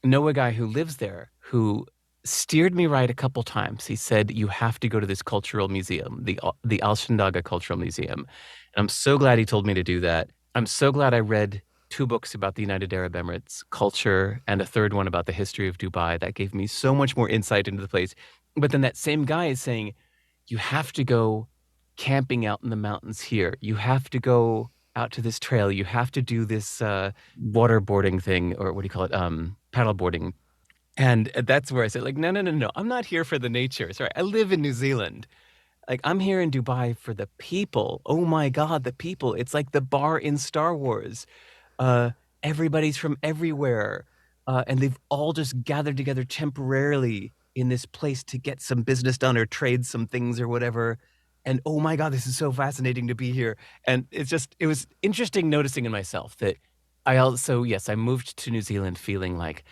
know a guy who lives there who steered me right a couple times. He said, you have to go to this cultural museum, the Al Shindaga Cultural Museum. And I'm so glad he told me to do that. I'm so glad I read 2 books about the United Arab Emirates culture and a third one about the history of Dubai. That gave me so much more insight into the place. But then that same guy is saying, you have to go camping out in the mountains here. You have to go out to this trail. You have to do this waterboarding thing, or what do you call it? Paddleboarding. And that's where I said, like, no, no, no, no. I'm not here for the nature. Sorry, I live in New Zealand. Like, I'm here in Dubai for the people. Oh my God, the people. It's like the bar in Star Wars. Uh, Everybody's from everywhere. And they've all just gathered together temporarily in this place to get some business done or trade some things or whatever. And oh my God, this is so fascinating to be here. And it was interesting noticing in myself that I also, yes, I moved to New Zealand feeling like,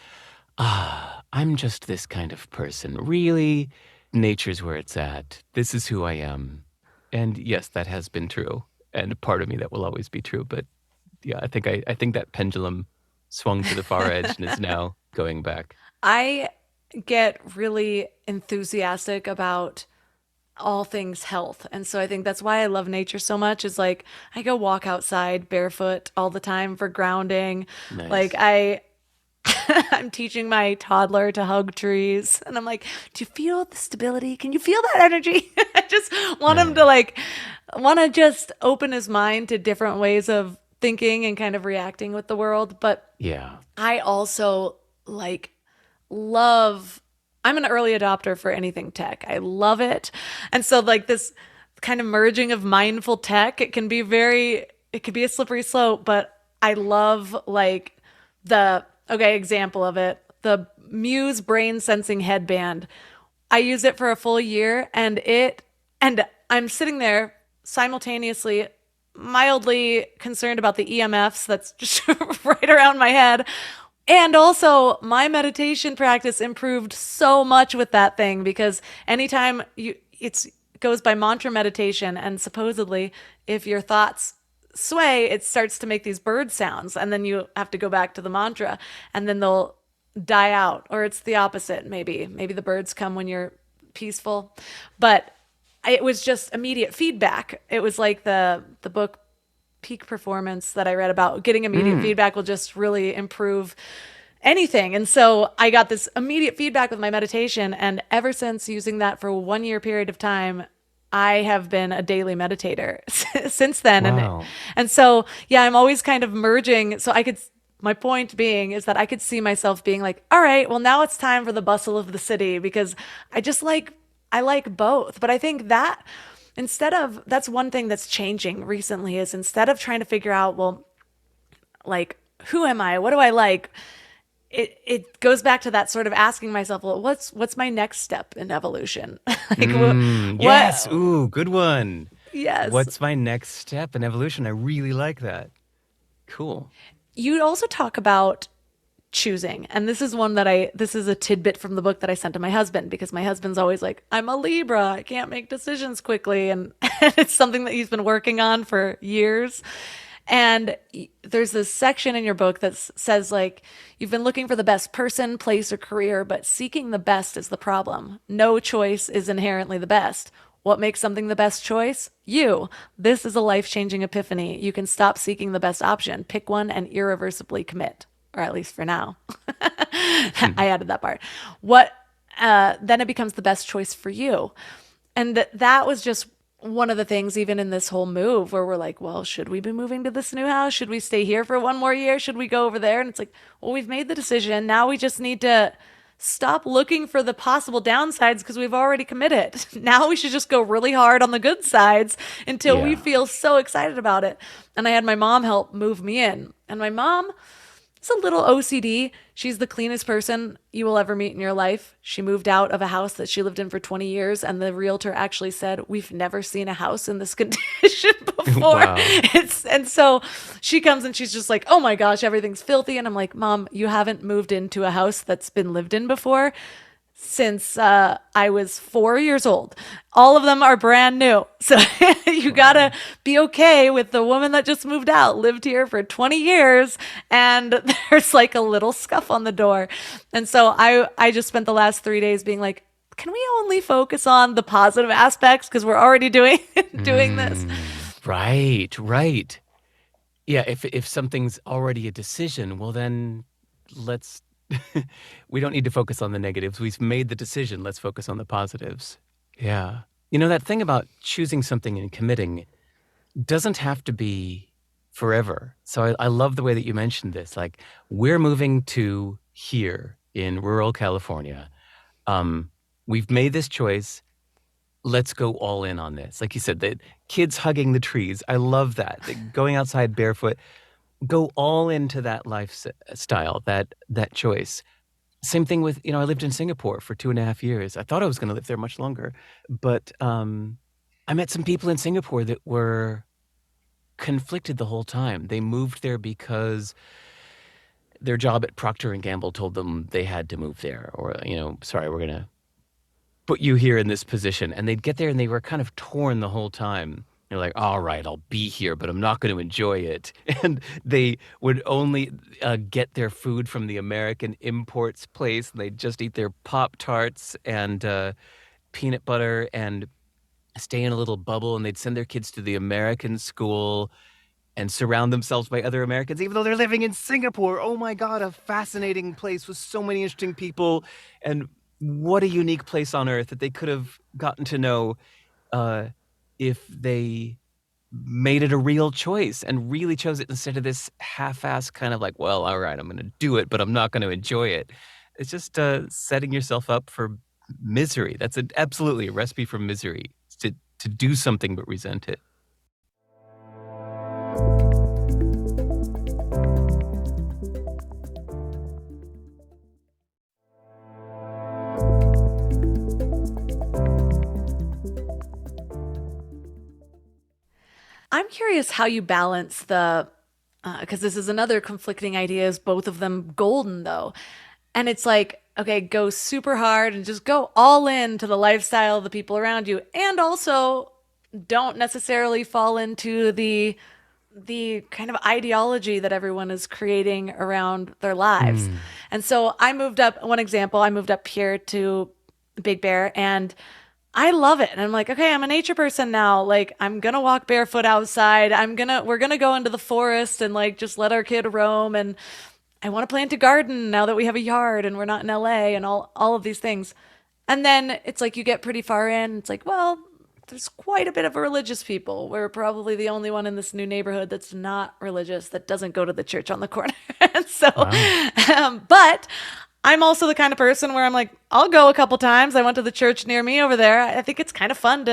I'm just this kind of person. Really, nature's where it's at. This is who I am. And yes, that has been true. And part of me that will always be true. But yeah, I think that pendulum swung to the far edge and is now going back. I get really enthusiastic about all things health. And so I think that's why I love nature so much is like I go walk outside barefoot all the time for grounding. Like Nice. I'm teaching my toddler to hug trees and I'm like, "Do you feel the stability? Can you feel that energy?" I just want him to Nice. like want to just open his mind to different ways of thinking and kind of reacting with the world, but Yeah. I also like love I'm an early adopter for anything tech. I love it. And so like this kind of merging of mindful tech, it could be a slippery slope, but I love like example of it, the Muse brain sensing headband. I used it for a full year, and I'm sitting there simultaneously mildly concerned about the EMFs that's just right around my head. And also, my meditation practice improved so much with that thing, because anytime it goes by mantra meditation, and supposedly if your thoughts sway, it starts to make these bird sounds, and then you have to go back to the mantra, and then they'll die out, or it's the opposite. Maybe the birds come when you're peaceful, but it was just immediate feedback. It was like the book Peak Performance that I read about. Getting immediate feedback will just really improve anything. And so I got this immediate feedback with my meditation, and ever since using that for a 1 year period of time, I have been a daily meditator since then. Wow. And so, yeah, I'm always kind of merging. So my point being is that I could see myself being like, all right, well, now it's time for the bustle of the city, because I like both. But I think that that's one thing that's changing recently, is instead of trying to figure out, well, like, who am I? What do I like? It goes back to that sort of asking myself, well, what's my next step in evolution? Like, Yes. Ooh, good one. Yes. What's my next step in evolution? I really like that. Cool. You also talk about choosing. And this is this is a tidbit from the book that I sent to my husband, because my husband's always like, I'm a Libra, I can't make decisions quickly. And it's something that he's been working on for years. And there's this section in your book that says, like, you've been looking for the best person, place, or career, but seeking the best is the problem. No choice is inherently the best. What makes something the best choice? You. This is a life-changing epiphany. You can stop seeking the best option. Pick one and irreversibly commit. Or at least for now. I added that part. Then it becomes the best choice for you. And that was just one of the things, even in this whole move, where we're like, well, should we be moving to this new house? Should we stay here for 1 more year? Should we go over there? And it's like, well, we've made the decision. Now we just need to stop looking for the possible downsides, because we've already committed. Now we should just go really hard on the good sides until we feel so excited about it. And I had my mom help move me in. And my mom is a little OCD. She's the cleanest person you will ever meet in your life. She moved out of a house that she lived in for 20 years, and the realtor actually said, we've never seen a house in this condition before. Wow. And so she comes and she's just like, oh my gosh, everything's filthy. And I'm like, Mom, you haven't moved into a house that's been lived in before since I was 4 years old. All of them are brand new. So you gotta be okay with the woman that just moved out, lived here for 20 years, and there's like a little scuff on the door. And so I just spent the last 3 days being like, can we only focus on the positive aspects, because we're already doing this? Right. Yeah, if something's already a decision, well then let's we don't need to focus on the negatives. We've made the decision. Let's focus on the positives. Yeah. You know, that thing about choosing something and committing doesn't have to be forever. So I love the way that you mentioned this. Like, we're moving to here in rural California. We've made this choice. Let's go all in on this. Like you said, the kids hugging the trees. I love that. Going outside barefoot. Go all into that lifestyle, that choice. Same thing with, I lived in Singapore for 2.5 years. I thought I was going to live there much longer. But I met some people in Singapore that were conflicted the whole time. They moved there because their job at Procter & Gamble told them they had to move there. Or, sorry, we're going to put you here in this position. And they'd get there and they were kind of torn the whole time. They're like, all right, I'll be here, but I'm not going to enjoy it. And they would only get their food from the American imports place. And they'd just eat their Pop-Tarts and peanut butter and stay in a little bubble. And they'd send their kids to the American school and surround themselves by other Americans, even though they're living in Singapore. Oh my God, a fascinating place with so many interesting people. And what a unique place on earth that they could have gotten to know if they made it a real choice and really chose it instead of this half-assed kind of like, well, all right, I'm going to do it, but I'm not going to enjoy it. It's just setting yourself up for misery. That's absolutely a recipe for misery, to do something but resent it. curious how you balance because this is another conflicting idea, is both of them golden though. And it's like, okay, go super hard and just go all in to the lifestyle of the people around you. And also don't necessarily fall into the kind of ideology that everyone is creating around their lives. And so one example, I moved up here to Big Bear, and I love it. And I'm like, okay, I'm a nature person now. Like, I'm going to walk barefoot outside. We're going to go into the forest and like just let our kid roam. And I want to plant a garden now that we have a yard and we're not in LA and all of these things. And then it's like you get pretty far in. It's like, well, there's quite a bit of religious people. We're probably the only one in this new neighborhood that's not religious, that doesn't go to the church on the corner. And so, but I'm also the kind of person where I'm like, I'll go a couple times. I went to the church near me over there. I think it's kind of fun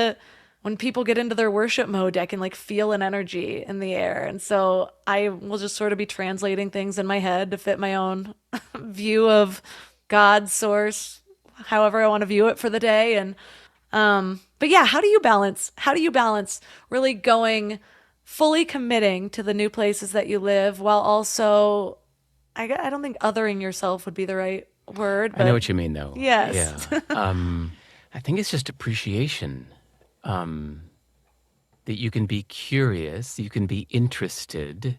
when people get into their worship mode, I can like feel an energy in the air. And so I will just sort of be translating things in my head to fit my own view of God's source, however I want to view it for the day. And but yeah, how do you balance really going fully committing to the new places that you live while also, I don't think othering yourself would be the right word, but I know what you mean, though. yes. Yeah. I think it's just appreciation. That you can be curious, you can be interested,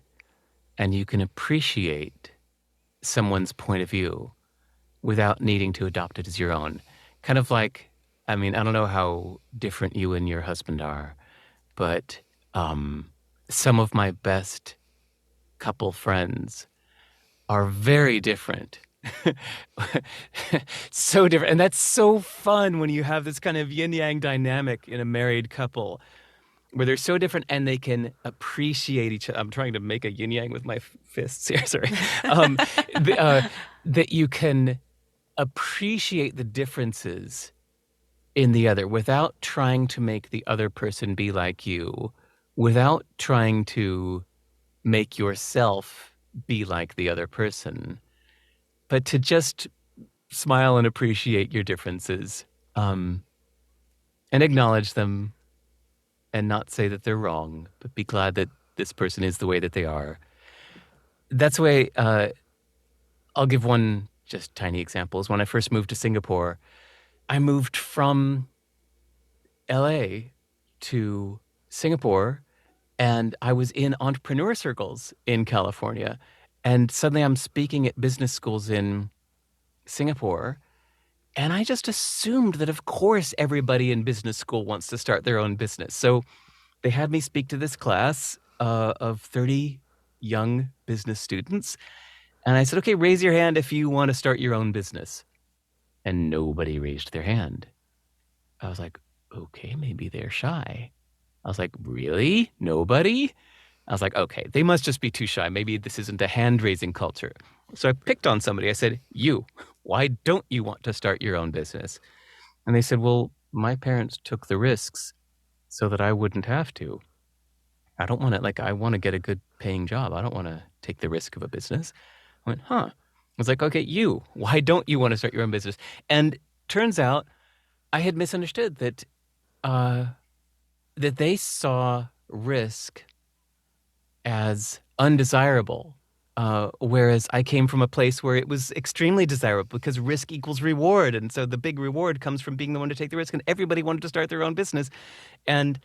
and you can appreciate someone's point of view without needing to adopt it as your own. Kind of like, I don't know how different you and your husband are, but some of my best couple friends are very different. So different. And that's so fun when you have this kind of yin-yang dynamic in a married couple where they're so different and they can appreciate each other. I'm trying to make a yin-yang with my fists here, sorry. That you can appreciate the differences in the other without trying to make the other person be like you, without trying to make yourself be like the other person, but to just smile and appreciate your differences, and acknowledge them and not say that they're wrong, but be glad that this person is the way that they are. That's the way, I'll give one just tiny example. Is when I first moved to Singapore, I moved from LA to Singapore, and I was in entrepreneur circles in California. And suddenly I'm speaking at business schools in Singapore. And I just assumed that, of course, everybody in business school wants to start their own business. So they had me speak to this class of 30 young business students. And I said, okay, raise your hand if you want to start your own business. And nobody raised their hand. I was like, okay, maybe they're shy. I was like, really? Nobody? I was like, okay, they must just be too shy. Maybe this isn't a hand-raising culture. So I picked on somebody. I said, you, why don't you want to start your own business? And they said, well, my parents took the risks so that I wouldn't have to. I don't want to, I want to get a good paying job. I don't want to take the risk of a business. I went, huh. I was like, okay, you, why don't you want to start your own business? And turns out I had misunderstood that they saw risk as undesirable, whereas I came from a place where it was extremely desirable because risk equals reward. And so the big reward comes from being the one to take the risk, and everybody wanted to start their own business. And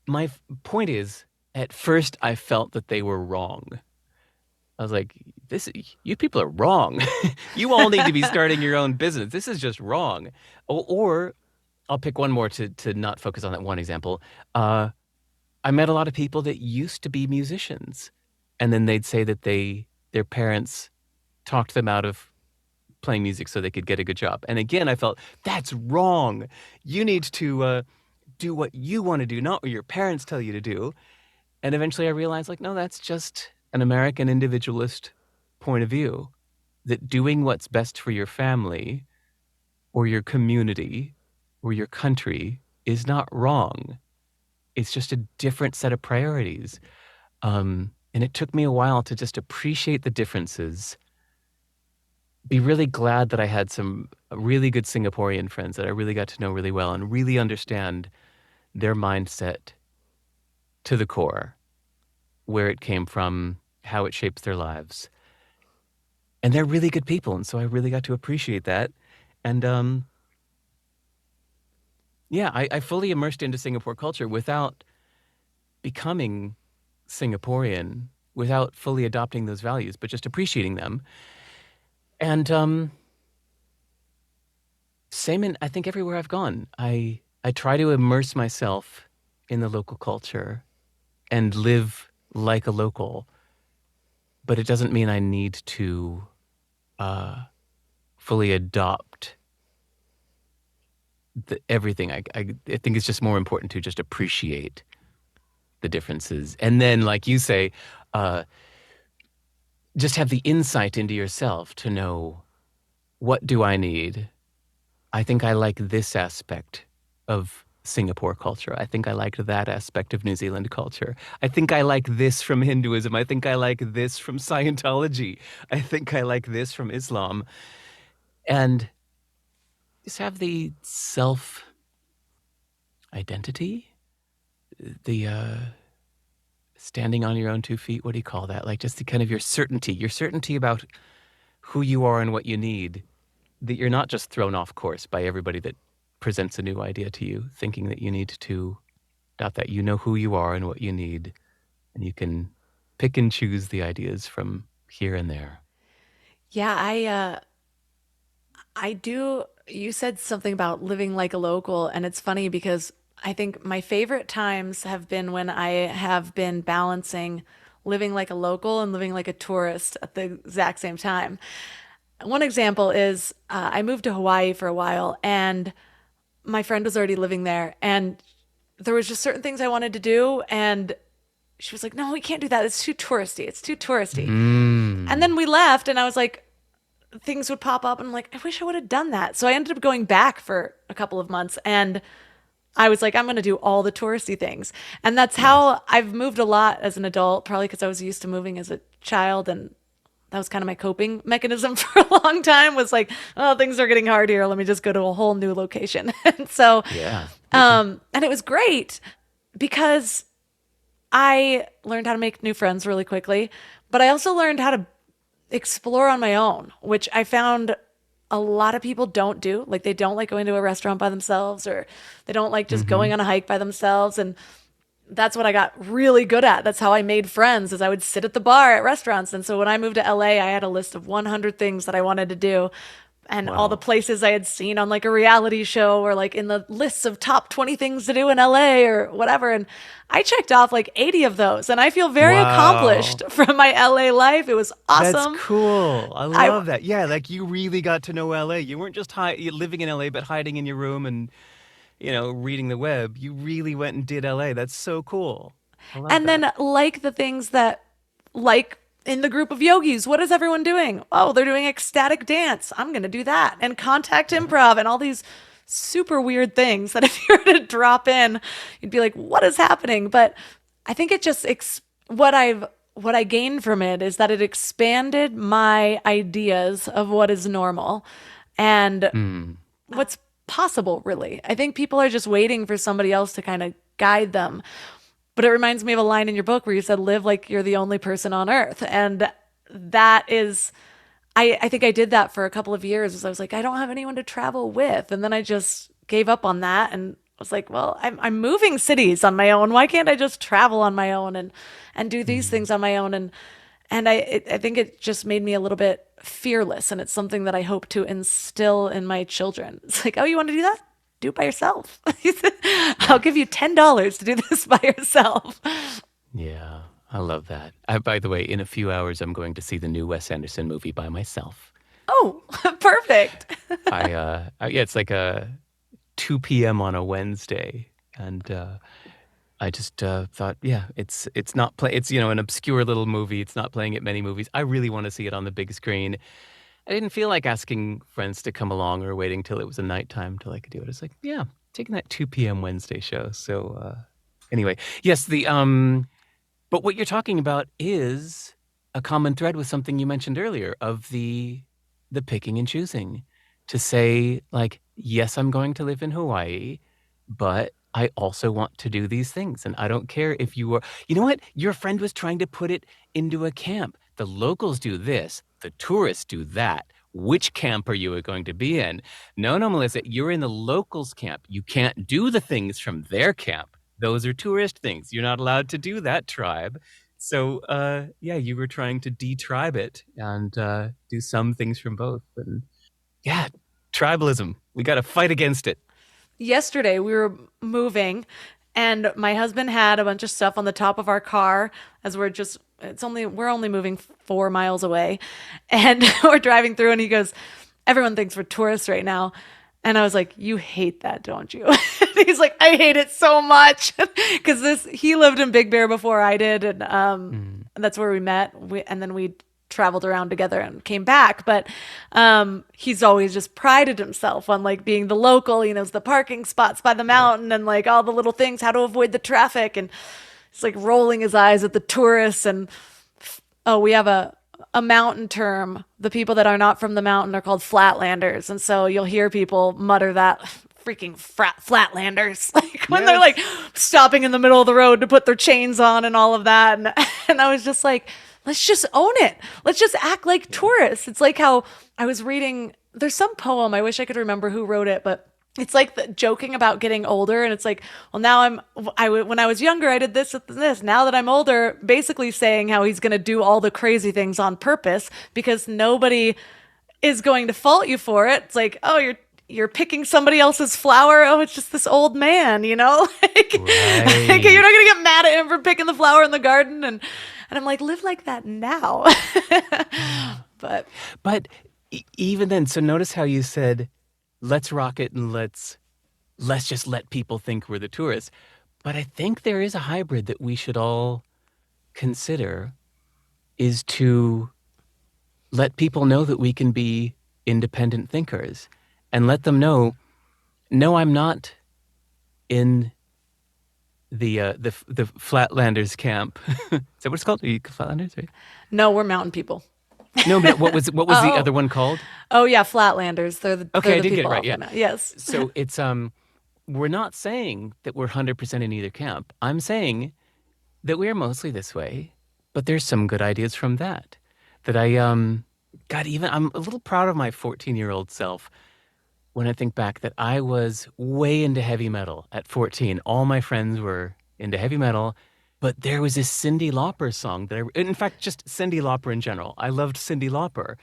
my point is, at first I felt that they were wrong. I was like, you people are wrong. You all need to be starting your own business. This is just wrong. Or I'll pick one more to not focus on that one example. I met a lot of people that used to be musicians, and then they'd say that their parents talked them out of playing music so they could get a good job. And again, I felt, that's wrong. You need to do what you want to do, not what your parents tell you to do. And eventually I realized, no, that's just an American individualist point of view, that doing what's best for your family or your community or your country is not wrong. It's just a different set of priorities. And it took me a while to just appreciate the differences, be really glad that I had some really good Singaporean friends that I really got to know really well and really understand their mindset to the core. where it came from, how it shapes their lives. And they're really good people, and so I really got to appreciate that. And I fully immersed into Singapore culture without becoming Singaporean, without fully adopting those values, but just appreciating them. And same in, I think, everywhere I've gone. I try to immerse myself in the local culture and live like a local, but it doesn't mean I need to fully adopt everything. I think it's just more important to just appreciate the differences. And then, like you say, just have the insight into yourself to know, what do I need? I think I like this aspect of Singapore culture. I think I like that aspect of New Zealand culture. I think I like this from Hinduism. I think I like this from Scientology. I think I like this from Islam. And just have the self-identity, the standing on your own 2 feet. What do you call that? Like, just the kind of your certainty about who you are and what you need, that you're not just thrown off course by everybody that presents a new idea to you, thinking that you need to adopt that. You know who you are and what you need, and you can pick and choose the ideas from here and there. Yeah, I do. You said something about living like a local, and it's funny because I think my favorite times have been when I have been balancing living like a local and living like a tourist at the exact same time. One example is I moved to Hawaii for a while, and my friend was already living there, and there was just certain things I wanted to do, and she was like, "No, we can't do that. It's too touristy. It's too touristy." And then we left, and I was like, things would pop up and I'm like, I wish I would have done that. So I ended up going back for a couple of months, and I was like, I'm going to do all the touristy things. And that's how I've moved a lot as an adult, probably because I was used to moving as a child, and that was kind of my coping mechanism for a long time, was like, oh, things are getting hard here. Let me just go to a whole new location. And so, Yeah. and it was great because I learned how to make new friends really quickly, but I also learned how to explore on my own, which I found a lot of people don't do. Like, they don't like going to a restaurant by themselves, or they don't like just going on a hike by themselves. And that's what I got really good at. That's how I made friends, is I would sit at the bar at restaurants. And so when I moved to LA, I had a list of 100 things that I wanted to do, and all the places I had seen on like a reality show, or like in the lists of top 20 things to do in LA or whatever. And I checked off like 80 of those, and I feel very accomplished from my LA life. It was awesome. That's cool. I love that. Yeah, like, you really got to know LA. You weren't just living in LA, but hiding in your room and, reading the web. You really went and did LA. That's so cool. I love And that. then, like, the things that, like, in the group of yogis, what is everyone doing? Oh, they're doing ecstatic dance. I'm going to do that. And contact improv, and all these super weird things that if you were to drop in, you'd be like, what is happening? But I think it just, what I gained from it is that it expanded my ideas of what is normal and what's possible, really. I think people are just waiting for somebody else to kind of guide them. But it reminds me of a line in your book where you said, live like you're the only person on earth. And that is, I think I did that for a couple of years, as I was like, I don't have anyone to travel with. And then I just gave up on that and was like, well, I'm moving cities on my own. Why can't I just travel on my own and do these things on my own? And I think it just made me a little bit fearless. And it's something that I hope to instill in my children. It's like, oh, you want to do that? Do it by yourself. I'll give you $10 to do this by yourself. Yeah, I love that. By the way, in a few hours, I'm going to see the new Wes Anderson movie by myself. Oh, perfect. It's like a 2 p.m. on a Wednesday, and I just thought, it's not play. It's an obscure little movie. It's not playing at many movies. I really want to see it on the big screen. I didn't feel like asking friends to come along or waiting till it was a nighttime till I could do it. It's like, taking that 2 p.m. Wednesday show. So anyway, yes, but what you're talking about is a common thread with something you mentioned earlier of the picking and choosing, to say, like, yes, I'm going to live in Hawaii, but I also want to do these things. And I don't care if you are, you know what? Your friend was trying to put it into a camp. The locals do this, the tourists do that. Which camp are you going to be in? No, Melissa, you're in the locals camp. You can't do the things from their camp. Those are tourist things. You're not allowed to do that, tribe. So, yeah, you were trying to de-tribe it and do some things from both. And yeah, tribalism. We got to fight against it. Yesterday we were moving and my husband had a bunch of stuff on the top of our car as we're only moving 4 miles away, and we're driving through and he goes, everyone thinks we're tourists right now. And I was like, you hate that, don't you? And he's like, I hate it so much. Because he lived in Big Bear before I did, and that's where we met. And then we traveled around together and came back. But he's always just prided himself on like being the local. He knows the parking spots by the mountain and like all the little things, how to avoid the traffic. And he's like rolling his eyes at the tourists. And we have a mountain term. The people that are not from the mountain are called flatlanders. And so you'll hear people mutter that, freaking flatlanders, like when they're like stopping in the middle of the road to put their chains on and all of that. And I was just like, let's just own it. Let's just act like tourists. It's like how I was reading, there's some poem, I wish I could remember who wrote it, but it's like joking about getting older. And it's like, well, now when I was younger, I did this and this. Now that I'm older, basically saying how he's going to do all the crazy things on purpose because nobody is going to fault you for it. It's like, oh, you're picking somebody else's flower. Oh, it's just this old man, you know? Like, right. You're not going to get mad at him for picking the flower in the garden. And I'm like, live like that now. But even then, so notice how you said, let's rock it and let's just let people think we're the tourists. But I think there is a hybrid that we should all consider, is to let people know that we can be independent thinkers and let them know, no, I'm not in the Flatlanders camp. Is that what it's called? Are you Flatlanders? Right? No, we're mountain people. No, but what was the other one called? Oh yeah, Flatlanders. They're the okay. They're I did the get it right. Yeah. Yes. So it's we're not saying that we're 100% in either camp. I'm saying that we are mostly this way, but there's some good ideas from that. That I'm a little proud of my 14-year-old self when I think back that I was way into heavy metal at 14. All my friends were into heavy metal. But there was this Cyndi Lauper song in fact, just Cyndi Lauper in general. I loved Cyndi Lauper.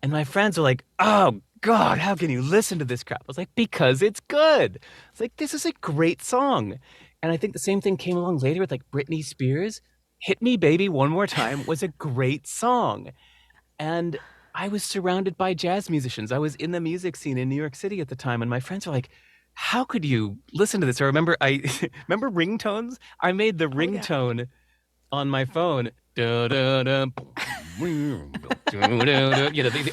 And my friends were like, oh, God, how can you listen to this crap? I was like, because it's good. It's like, this is a great song. And I think the same thing came along later with like Britney Spears. Hit Me Baby One More Time was a great song. And I was surrounded by jazz musicians. I was in the music scene in New York City at the time. And my friends were like, how could you listen to this? I remember ringtones. I made the ringtone on my phone. The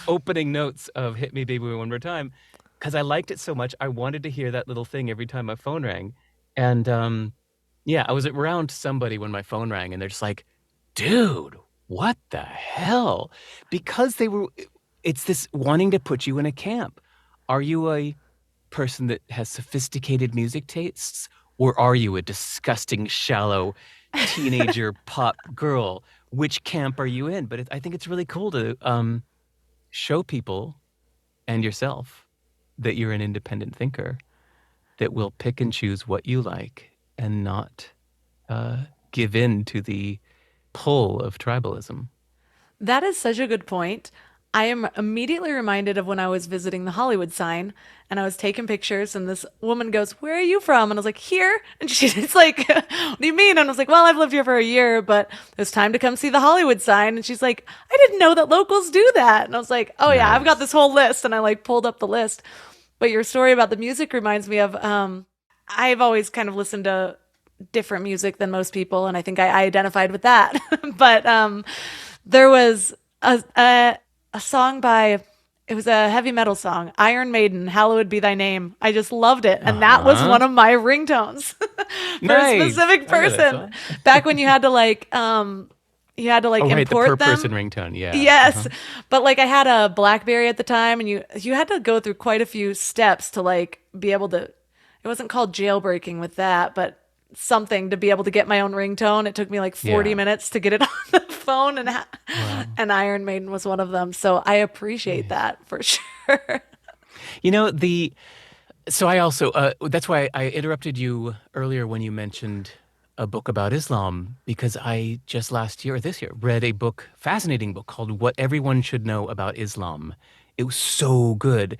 opening notes of Hit Me Baby One More Time, because I liked it so much. I wanted to hear that little thing every time my phone rang. And I was around somebody when my phone rang and they're just like, dude, what the hell? Because it's this wanting to put you in a camp. Are you a person that has sophisticated music tastes, or are you a disgusting, shallow teenager pop girl? Which camp are you in? But I think it's really cool to show people and yourself that you're an independent thinker that will pick and choose what you like and not give in to the pull of tribalism. That is such a good point. I am immediately reminded of when I was visiting the Hollywood sign and I was taking pictures and this woman goes, where are you from? And I was like, here. And she's like, what do you mean? And I was like, well, I've lived here for a year, but it's time to come see the Hollywood sign. And she's like, I didn't know that locals do that. And I was like, oh yeah, I've got this whole list. And I like pulled up the list. But your story about the music reminds me of, I've always kind of listened to different music than most people. And I think I identified with that. But there was a song it was a heavy metal song, Iron Maiden, Hallowed Be Thy Name. I just loved it. And that was one of my ringtones for a specific person. Back when you had to import the per them. person ringtone, yeah. Yes. But like I had a BlackBerry at the time and you had to go through quite a few steps to like be able to, it it wasn't called jailbreaking with that, but something to be able to get my own ringtone. It took me like 40 minutes to get it on the phone, and Iron Maiden was one of them. So I appreciate that for sure. You know, so I also, that's why I interrupted you earlier when you mentioned a book about Islam, because I just last year or this year read a book, fascinating book called What Everyone Should Know About Islam. It was so good.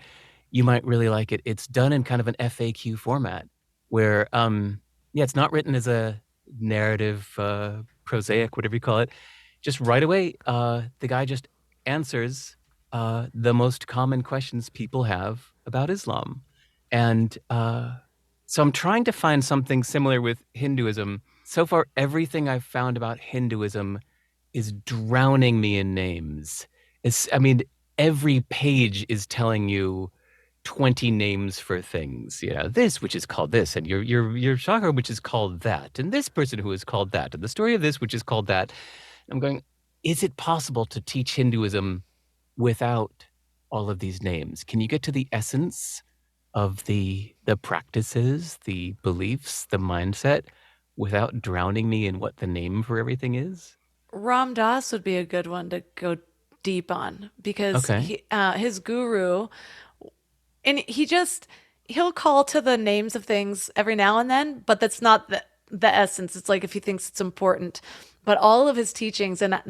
You might really like it. It's done in kind of an FAQ format where, it's not written as a narrative, prosaic, whatever you call it. Just right away, the guy just answers the most common questions people have about Islam. And so I'm trying to find something similar with Hinduism. So far, everything I've found about Hinduism is drowning me in names. Every page is telling you 20 names for things. This which is called this, and your chakra which is called that, and this person who is called that, and the story of this which is called that. I'm going, is it possible to teach Hinduism without all of these names? Can you get to the essence of the practices, the beliefs, the mindset, without drowning me in what the name for everything is? Ram Dass would be a good one to go deep on, because his guru, and he'll call to the names of things every now and then, but that's not the essence. It's like if he thinks it's important. But all of his teachings, and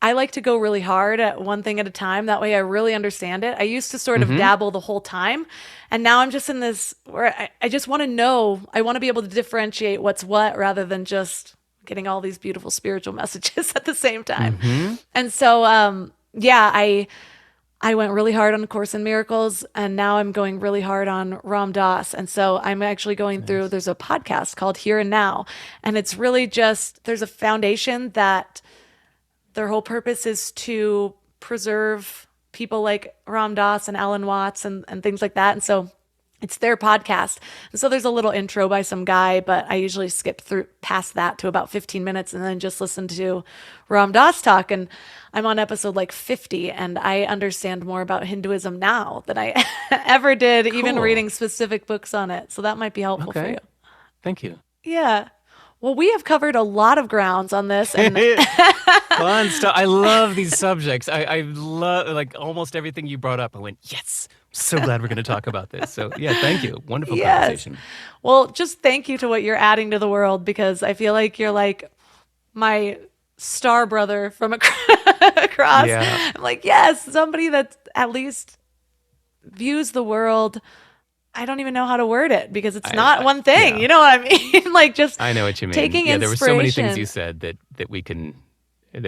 I like to go really hard at one thing at a time. That way I really understand it. I used to sort of dabble the whole time. And now I'm just in this where I just want to know. I want to be able to differentiate what's what rather than just getting all these beautiful spiritual messages at the same time. And so, I went really hard on A Course in Miracles, and now I'm going really hard on Ram Dass. And so I'm actually going through, there's a podcast called Here and Now. And it's really just, there's a foundation that their whole purpose is to preserve people like Ram Dass and Alan Watts and things like that. And so it's their podcast. And so there's a little intro by some guy, but I usually skip through past that to about 15 minutes and then just listen to Ram Dass talk. And I'm on episode like 50, and I understand more about Hinduism now than I ever did, even reading specific books on it. So that might be helpful for you. Thank you. Yeah. Well, we have covered a lot of grounds on this. And fun stuff. I love these subjects. I love like almost everything you brought up. I went, yes, I'm so glad we're going to talk about this. So yeah, thank you. Wonderful conversation. Well, just thank you to what you're adding to the world, because I feel like you're like my star brother from across. Yeah. I'm like, yes, somebody that at least views the world. I don't even know how to word it, because it's not one thing. You know what I mean? Like, just I know what you mean. Taking there were so many things inspiration. you said that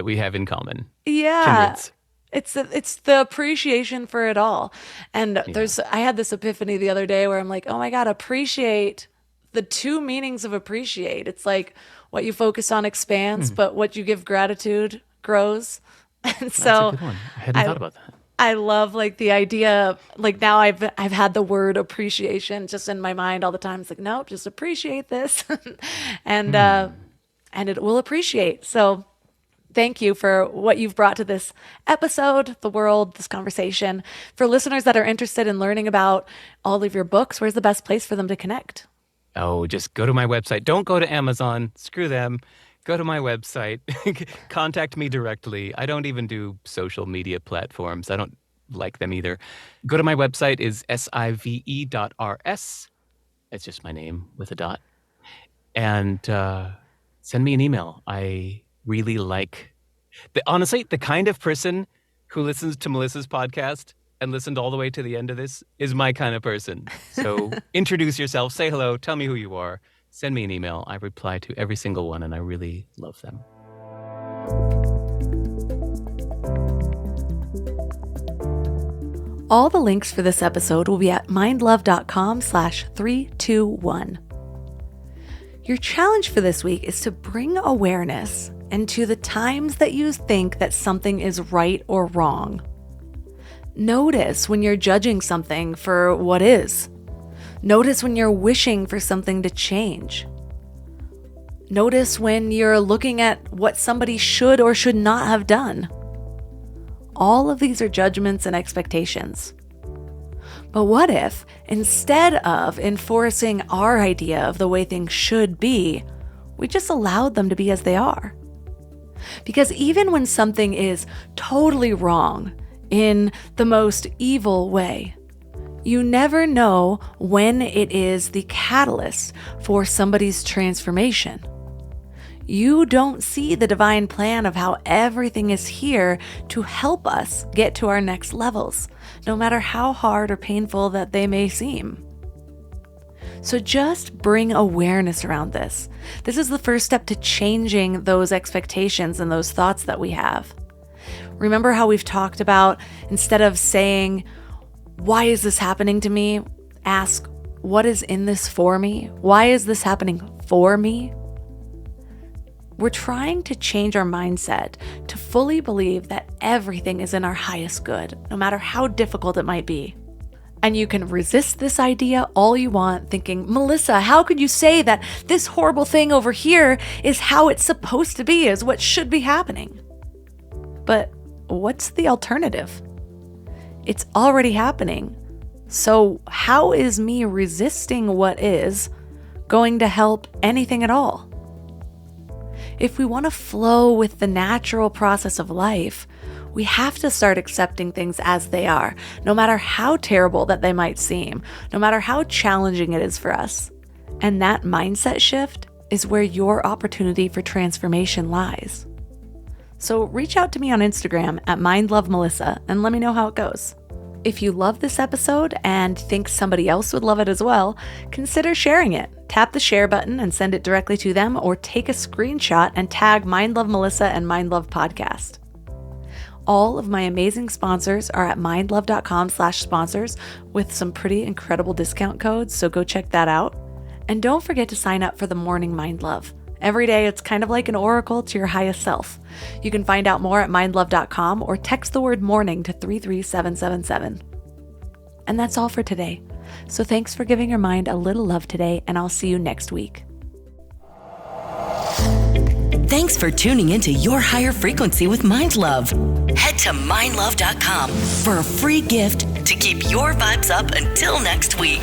we have in common. Yeah. Kindreds. It's the appreciation for it all. And I had this epiphany the other day where I'm like, oh my God, appreciate, the two meanings of appreciate. It's like what you focus on expands, but what you give gratitude grows. And so That's a good one. I hadn't thought about that. I love like the idea, like now I've had the word appreciation just in my mind all the time. It's like, nope, just appreciate this and it will appreciate. So thank you for what you've brought to this episode, the world, this conversation. For listeners that are interested in learning about all of your books, where's the best place for them to connect? Oh, just go to my website. Don't go to Amazon. Screw them. Go to my website. Contact me directly. I don't even do social media platforms. I don't like them either. Go to my website is sive.rs. It's just my name with a dot. And send me an email. I really like, honestly, the kind of person who listens to Melissa's podcast and listened all the way to the end of this is my kind of person. So introduce yourself, say hello, tell me who you are. Send me an email. I reply to every single one, and I really love them. All the links for this episode will be at mindlove.com/321. Your challenge for this week is to bring awareness into the times that you think that something is right or wrong. Notice when you're judging something for what is. Notice when you're wishing for something to change. Notice when you're looking at what somebody should or should not have done. All of these are judgments and expectations. But what if, instead of enforcing our idea of the way things should be, we just allowed them to be as they are? Because even when something is totally wrong in the most evil way, you never know when it is the catalyst for somebody's transformation. You don't see the divine plan of how everything is here to help us get to our next levels, no matter how hard or painful that they may seem. So just bring awareness around this. This is the first step to changing those expectations and those thoughts that we have. Remember how we've talked about, instead of saying, "Why is this happening to me?" ask, "What is in this for me? Why is this happening for me?" We're trying to change our mindset to fully believe that everything is in our highest good, no matter how difficult it might be. And you can resist this idea all you want, thinking, "Melissa, how could you say that this horrible thing over here is how it's supposed to be, is what should be happening?" But what's the alternative? It's already happening. So how is me resisting what is going to help anything at all? If we want to flow with the natural process of life, we have to start accepting things as they are, no matter how terrible that they might seem, no matter how challenging it is for us. And that mindset shift is where your opportunity for transformation lies. So reach out to me on Instagram at MindLoveMelissa and let me know how it goes. If you love this episode and think somebody else would love it as well, consider sharing it. Tap the share button and send it directly to them, or take a screenshot and tag MindLoveMelissa and MindLove Podcast. All of my amazing sponsors are at mindlove.com/sponsors with some pretty incredible discount codes, so go check that out. And don't forget to sign up for the Morning Mind Love. Every day, it's kind of like an oracle to your highest self. You can find out more at mindlove.com or text the word morning to 33777. And that's all for today. So thanks for giving your mind a little love today, and I'll see you next week. Thanks for tuning into Your Higher Frequency with Mind Love. Head to mindlove.com for a free gift to keep your vibes up until next week.